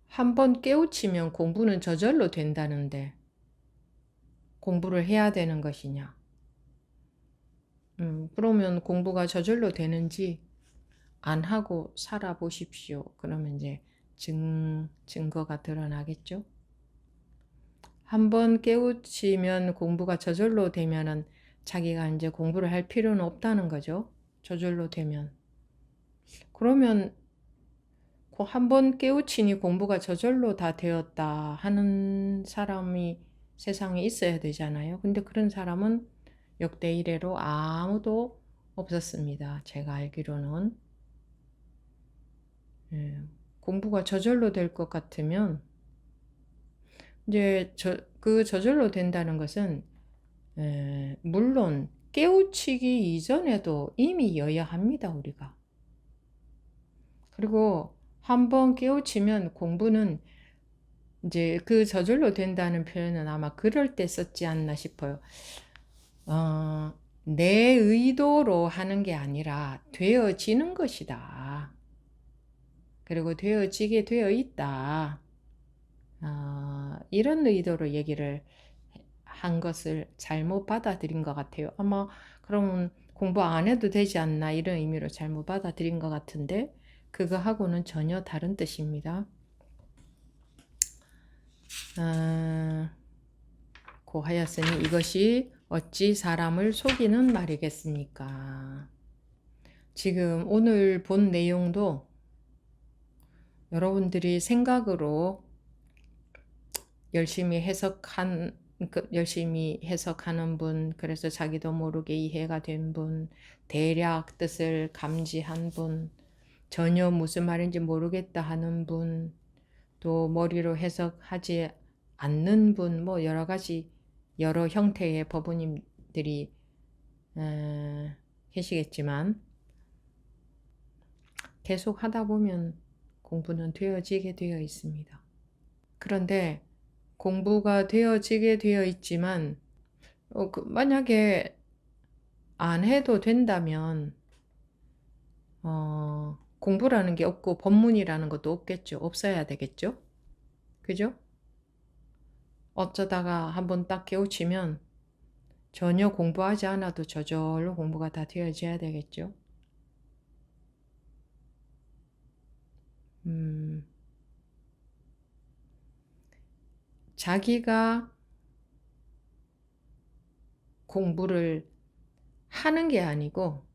한번 깨우치면 공부는 저절로 된다는데 공부를 해야 되는 것이냐? 그러면 공부가 저절로 되는지 안 하고 살아보십시오. 그러면 이제 증거가 드러나겠죠? 한번 깨우치면 공부가 저절로 되면은 자기가 이제 공부를 할 필요는 없다는 거죠. 저절로 되면. 그러면 한번 깨우치니 공부가 저절로 다 되었다 하는 사람이 세상에 있어야 되잖아요. 근데 그런 사람은 역대 이래로 아무도 없었습니다. 제가 알기로는. 예, 공부가 저절로 될 것 같으면 이제 그 저절로 된다는 것은 물론 깨우치기 이전에도 이미 여야합니다, 우리가. 그리고 한번 깨우치면 공부는 이제 그 저절로 된다는 표현은 아마 그럴 때 썼지 않나 싶어요. 내 의도로 하는 게 아니라 되어지는 것이다. 그리고 되어지게 되어 있다. 이런 의도로 얘기를 한 것을 잘못 받아들인 것 같아요. 아마 그러면 공부 안 해도 되지 않나 이런 의미로 잘못 받아들인 것 같은데 그거하고는 전혀 다른 뜻입니다. 고하였으니 이것이 어찌 사람을 속이는 말이겠습니까? 지금 오늘 본 내용도 여러분들이 생각으로 열심히 해석하는 분, 그래서 자기도 모르게 이해가 된 분, 대략 뜻을 감지한 분, 전혀 무슨 말인지 모르겠다 하는 분, 또 머리로 해석하지 않는 분, 뭐 여러 가지 여러 형태의 법부님들이 계시겠지만 계속 하다 보면 공부는 되어지게 되어 있습니다. 그런데 공부가 되어지게 되어 있지만 만약에 안 해도 된다면 공부라는 게 없고 법문이라는 것도 없겠죠. 없어야 되겠죠. 그죠? 어쩌다가 한번 딱 깨우치면 전혀 공부하지 않아도 저절로 공부가 다 되어져야 되겠죠. 자기가 공부를 하는 게 아니고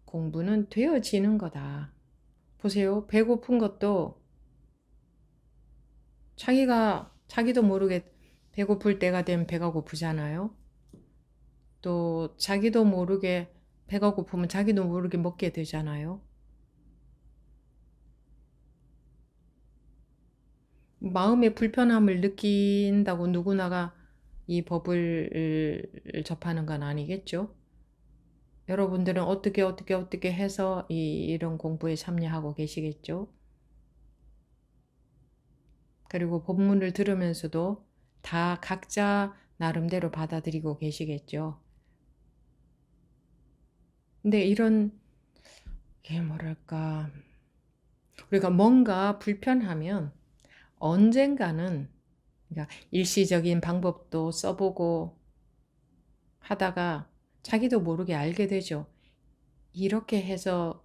공부는 되어지는 거다. 보세요. 배고픈 것도 자기도 모르게 배고플 때가 되면 배가 고프잖아요. 또 자기도 모르게 배가 고프면 자기도 모르게 먹게 되잖아요. 마음의 불편함을 느낀다고 누구나가 이 법을 접하는 건 아니겠죠. 여러분들은 어떻게 해서 이런 공부에 참여하고 계시겠죠. 그리고 법문을 들으면서도 다 각자 나름대로 받아들이고 계시겠죠. 근데 이게 뭐랄까, 우리가 뭔가 불편하면 언젠가는, 그러니까 일시적인 방법도 써보고 하다가 자기도 모르게 알게 되죠. 이렇게 해서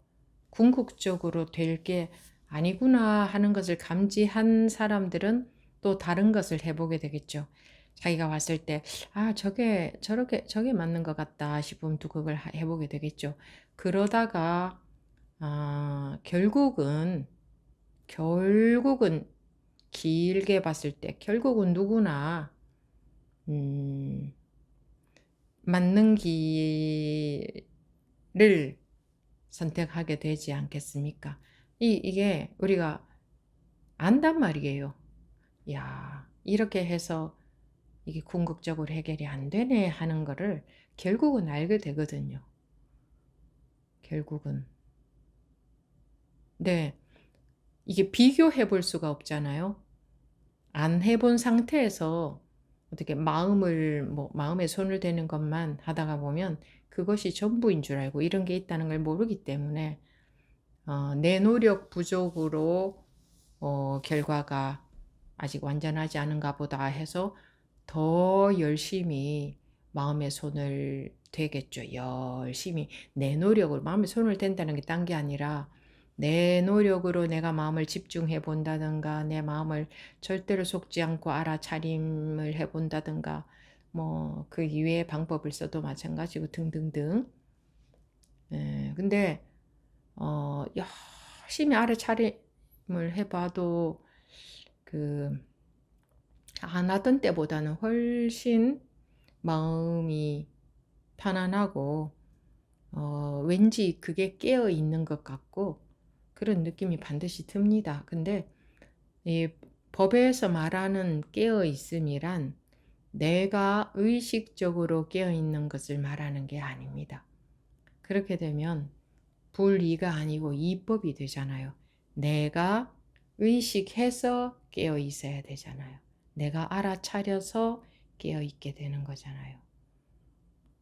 궁극적으로 될 게 아니구나 하는 것을 감지한 사람들은 또 다른 것을 해보게 되겠죠. 자기가 봤을 때, 저게 맞는 것 같다 싶으면 또 그걸 해보게 되겠죠. 그러다가, 결국은 길게 봤을 때, 결국은 누구나, 맞는 길을 선택하게 되지 않겠습니까? 이게 우리가 안단 말이에요. 야, 이렇게 해서 이게 궁극적으로 해결이 안 되네 하는 거를 결국은 알게 되거든요. 결국은. 네, 이게 비교해 볼 수가 없잖아요. 안 해본 상태에서 어떻게 마음에 손을 대는 것만 하다가 보면 그것이 전부인 줄 알고 이런 게 있다는 걸 모르기 때문에 내 노력 부족으로 결과가 아직 완전하지 않은가 보다 해서 더 열심히 마음에 손을 대겠죠. 열심히 내 노력을 마음에 손을 댄다는 게 딴 게 아니라 내 노력으로 내가 마음을 집중해 본다든가 내 마음을 절대로 속지 않고 알아차림을 해 본다든가 뭐 그 이외의 방법을 써도 마찬가지고 등등등. 근데 열심히 알아차림을 해봐도 안 하던 때보다는 훨씬 마음이 편안하고 왠지 그게 깨어 있는 것 같고 그런 느낌이 반드시 듭니다. 근데 이 법에서 말하는 깨어 있음이란 내가 의식적으로 깨어 있는 것을 말하는 게 아닙니다. 그렇게 되면 불이가 아니고 이법이 되잖아요. 내가 의식해서 깨어 있어야 되잖아요. 내가 알아차려서 깨어 있게 되는 거잖아요.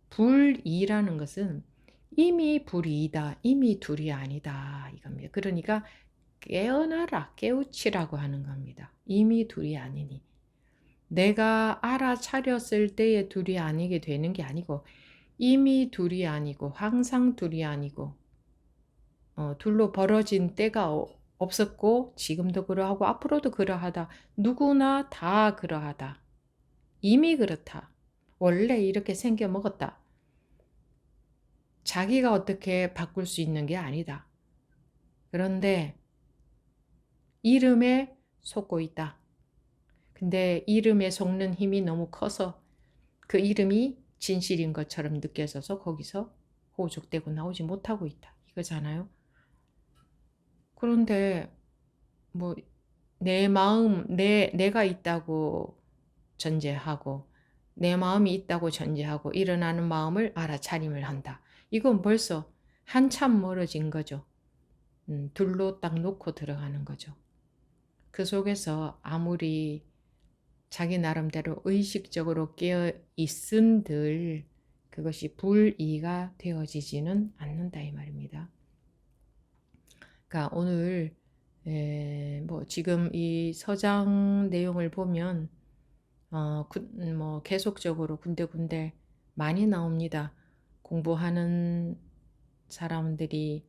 불이라는 것은 이미 불이다, 이미 둘이 아니다 이겁니다. 그러니까 깨어나라, 깨우치라고 하는 겁니다. 이미 둘이 아니니. 내가 알아차렸을 때의 둘이 아니게 되는 게 아니고 이미 둘이 아니고 항상 둘이 아니고 둘로 벌어진 때가 없었고 지금도 그러하고 앞으로도 그러하다. 누구나 다 그러하다. 이미 그렇다. 원래 이렇게 생겨 먹었다. 자기가 어떻게 바꿀 수 있는 게 아니다. 그런데 이름에 속고 있다. 근데 이름에 속는 힘이 너무 커서 그 이름이 진실인 것처럼 느껴져서 거기서 호족되고 나오지 못하고 있다. 이거잖아요. 그런데 뭐 내 마음, 내가 있다고 전제하고 내 마음이 있다고 전제하고 일어나는 마음을 알아차림을 한다. 이건 벌써 한참 멀어진 거죠. 둘로 딱 놓고 들어가는 거죠. 그 속에서 아무리 자기 나름대로 의식적으로 깨어 있은들 그것이 불이가 되어지지는 않는다 이 말입니다. 그러니까 오늘 뭐 지금 이 서장 내용을 보면 뭐 계속적으로 군데군데 많이 나옵니다. 공부하는 사람들이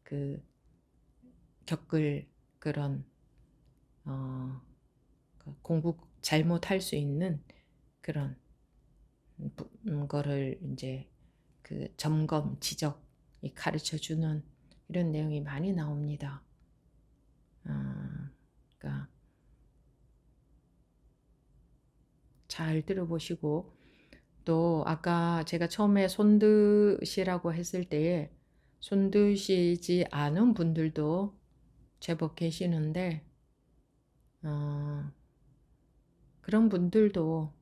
그 겪을 그런 공부 잘못할 수 있는 그런 거를 이제 그 점검, 지적, 가르쳐 주는 이런 내용이 많이 나옵니다. 그러니까 잘 들어보시고 또 아까 제가 처음에 손드시라고 했을 때에 손드시지 않은 분들도 제법 계시는데 그런 분들도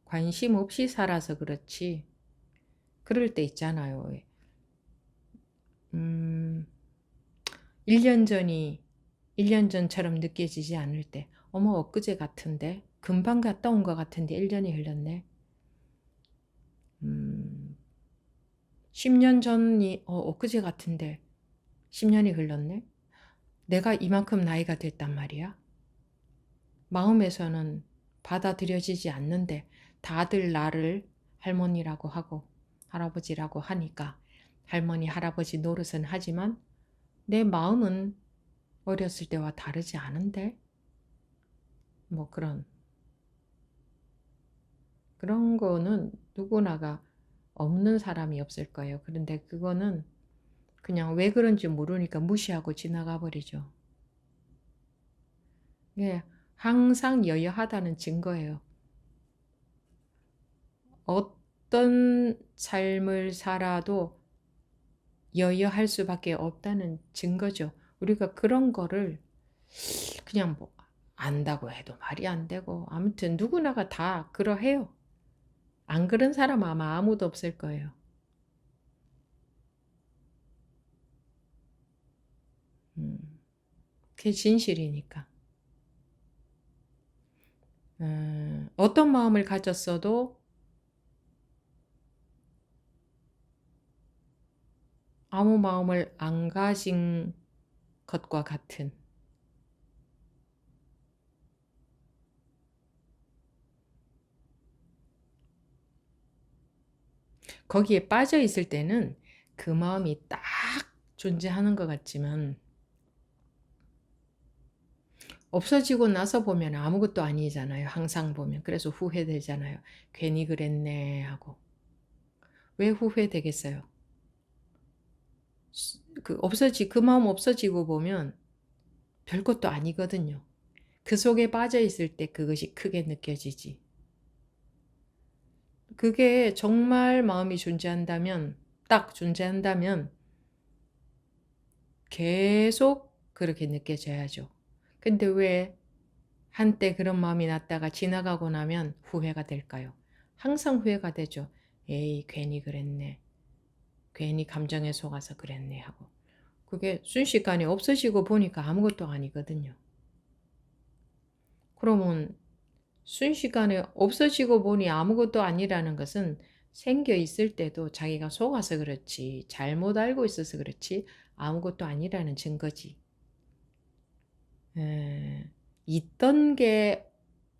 관심 없이 살아서 그렇지 그럴 때 있잖아요. 1년 전이 1년 전처럼 느껴지지 않을 때 어머 엊그제 같은데 금방 갔다 온 것 같은데 1년이 흘렀네. 10년 전이 엊그제 같은데 10년이 흘렀네. 내가 이만큼 나이가 됐단 말이야. 마음에서는 받아들여지지 않는데 다들 나를 할머니라고 하고 할아버지라고 하니까 할머니 할아버지 노릇은 하지만 내 마음은 어렸을 때와 다르지 않은데 뭐 그런 거는 누구나가 없는 사람이 없을 거예요. 그런데 그거는 그냥 왜 그런지 모르니까 무시하고 지나가 버리죠. 예, 항상 여여하다는 증거예요. 어떤 삶을 살아도 여여할 수밖에 없다는 증거죠. 우리가 그런 거를 그냥 뭐 안다고 해도 말이 안 되고 아무튼 누구나가 다 그러해요. 안 그런 사람 아마 아무도 없을 거예요. 그게 진실이니까. 어떤 마음을 가졌어도 아무 마음을 안 가진 것과 같은 거기에 빠져 있을 때는 그 마음이 딱 존재하는 것 같지만 없어지고 나서 보면 아무것도 아니잖아요. 항상 보면. 그래서 후회되잖아요. 괜히 그랬네 하고. 왜 후회되겠어요? 그 마음 없어지고 보면 별것도 아니거든요. 그 속에 빠져 있을 때 그것이 크게 느껴지지. 그게 정말 마음이 존재한다면, 딱 존재한다면 계속 그렇게 느껴져야죠. 근데 왜 한때 그런 마음이 났다가 지나가고 나면 후회가 될까요? 항상 후회가 되죠. 에이, 괜히 그랬네. 괜히 감정에 속아서 그랬네 하고. 그게 순식간에 없어지고 보니까 아무것도 아니거든요. 그러면 순식간에 없어지고 보니 아무것도 아니라는 것은 생겨 있을 때도 자기가 속아서 그렇지, 잘못 알고 있어서 그렇지, 아무것도 아니라는 증거지. 있던 게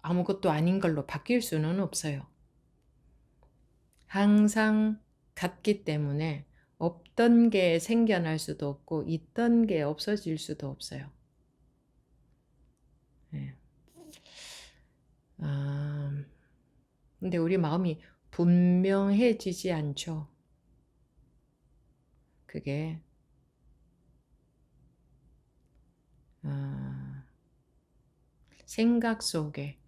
아무것도 아닌 걸로 바뀔 수는 없어요. 항상 같기 때문에 없던 게 생겨날 수도 없고 있던 게 없어질 수도 없어요. 예. 근데 우리 마음이 분명해지지 않죠. 그게 생각 속에,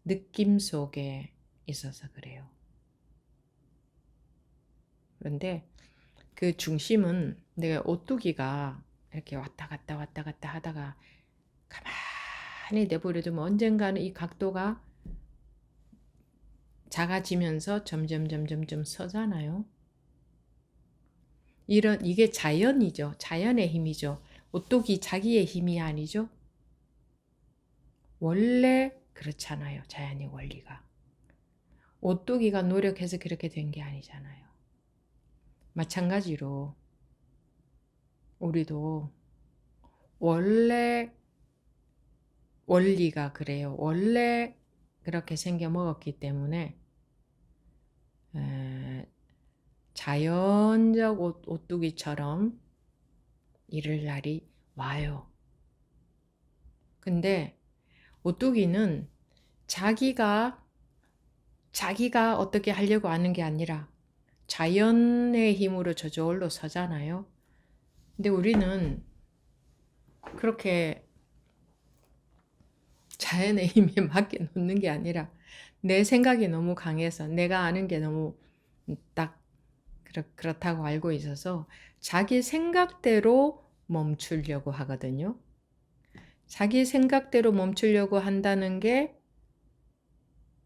느낌 속에 있어서 그래요. 그런데 그 중심은 내가 오뚜기가 이렇게 왔다 갔다 왔다 갔다 하다가 가만히 내버려두면 언젠가는 이 각도가 작아지면서 점점 서잖아요. 이게 자연이죠. 자연의 힘이죠. 오뚜기 자기의 힘이 아니죠. 원래 그렇잖아요. 자연의 원리가. 오뚜기가 노력해서 그렇게 된 게 아니잖아요. 마찬가지로 우리도 원래 원리가 그래요. 원래 그렇게 생겨 먹었기 때문에 자연적 오뚜기처럼 이럴 날이 와요. 근데 오뚜기는 자기가 어떻게 하려고 하는 게 아니라 자연의 힘으로 저절로 서잖아요. 근데 우리는 그렇게 자연의 힘에 맡겨 놓는 게 아니라 내 생각이 너무 강해서 내가 아는 게 너무 딱 그렇다고 알고 있어서 자기 생각대로 멈추려고 하거든요. 자기 생각대로 멈추려고 한다는 게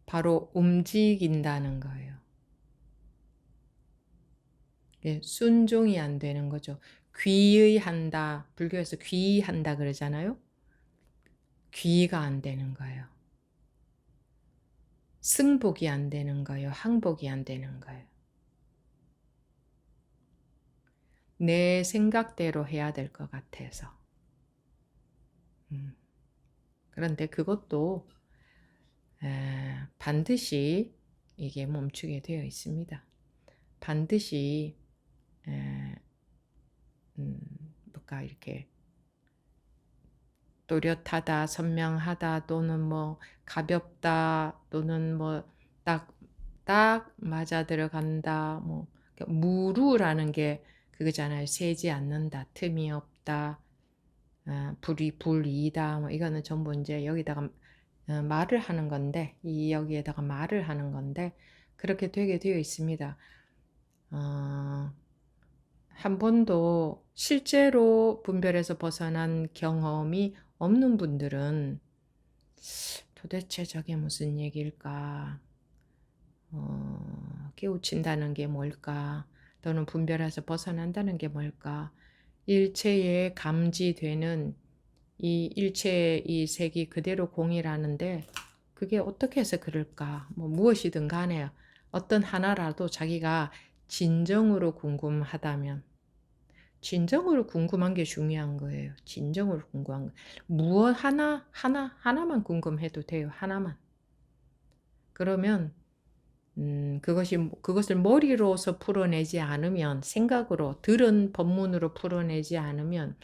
바로 움직인다는 거예요. 순종이 안 되는 거죠. 귀의한다. 불교에서 귀의한다 그러잖아요. 귀의가 안 되는 거예요. 승복이 안 되는 거예요. 항복이 안 되는 거예요. 내 생각대로 해야 될 것 같아서. 그런데 그것도 반드시 이게 멈추게 되어 있습니다. 반드시 뭔가 이렇게 또렷하다, 선명하다, 또는 뭐 가볍다, 또는 뭐 딱 맞아 들어간다, 뭐 무루라는 게 그거잖아요. 새지 않는다, 틈이 없다, 불이다, 뭐 이거는 전부 이제 여기다가 말을 하는 건데, 여기에다가 말을 하는 건데 그렇게 되게 되어 있습니다. 한 번도 실제로 분별에서 벗어난 경험이 없는 분들은 도대체 저게 무슨 얘기일까? 깨우친다는 게 뭘까? 또는 분별에서 벗어난다는 게 뭘까? 일체에 감지되는 이 일체의 이 색이 그대로 공이라는데 그게 어떻게 해서 그럴까? 뭐 무엇이든 간에 어떤 하나라도 자기가 진정으로 궁금하다면 진정으로 궁금한 게 중요한 거예요. 진정으로 궁금한 거. 무엇 하나만 궁금해도 돼요. 하나만. 그러면 그것을 머리로서 풀어내지 않으면 생각으로 들은 법문으로 풀어내지 않으면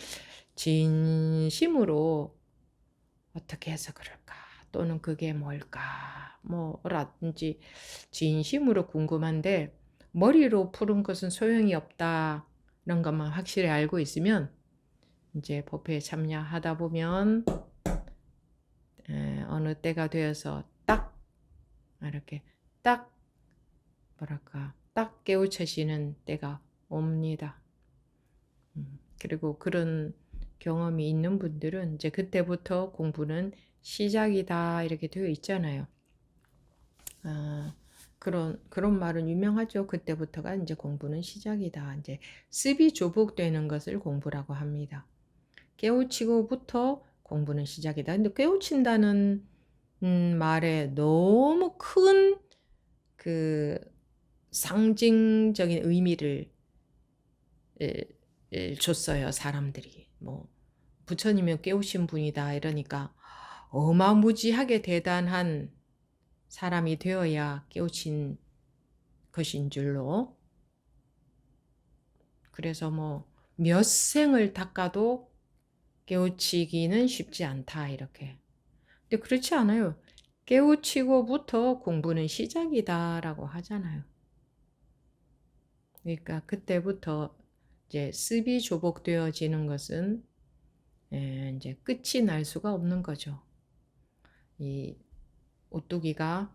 진심으로 어떻게 해서 그럴까? 또는 그게 뭘까? 뭐라든지 진심으로 궁금한데 머리로 푸는 것은 소용이 없다는 것만 확실히 알고 있으면 이제 법회에 참여하다 보면 어느 때가 되어서 딱 이렇게 딱 뭐랄까 딱 깨우쳐지는 때가 옵니다. 그리고 그런 경험이 있는 분들은 이제 그때부터 공부는 시작이다 이렇게 되어 있잖아요. 아, 그런 말은 유명하죠. 그때부터가 이제 공부는 시작이다. 이제 습이 조복되는 것을 공부라고 합니다. 깨우치고부터 공부는 시작이다. 근데 깨우친다는 말에 너무 큰 그 상징적인 의미를 줬어요. 사람들이. 뭐 부처님이 깨우신 분이다 이러니까 어마무지하게 대단한 사람이 되어야 깨우친 것인 줄로. 그래서 뭐 몇 생을 닦아도 깨우치기는 쉽지 않다 이렇게. 근데 그렇지 않아요. 깨우치고부터 공부는 시작이다라고 하잖아요. 그러니까 그때부터 이제 습이 조복되어지는 것은 이제 끝이 날 수가 없는 거죠. 이 오뚜기가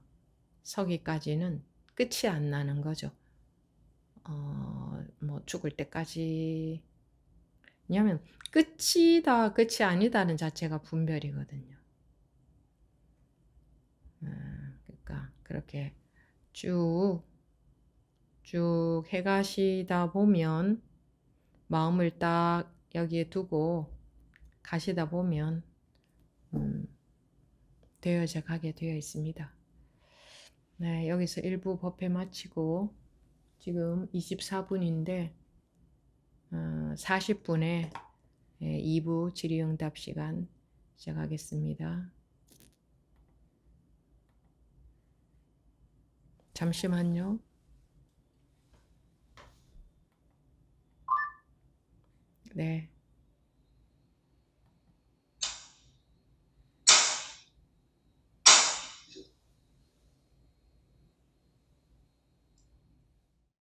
서기까지는 끝이 안 나는 거죠. 뭐 죽을 때까지. 왜냐하면 끝이다, 끝이 아니다는 자체가 분별이거든요. 그러니까 그렇게 쭉 해가시다 보면 마음을 딱 여기에 두고 가시다 보면 되어져 가게 되어 있습니다. 네, 여기서 1부 법회 마치고 지금 24분인데 40분에 2부 질의응답 시간 시작하겠습니다. 잠시만요. 네.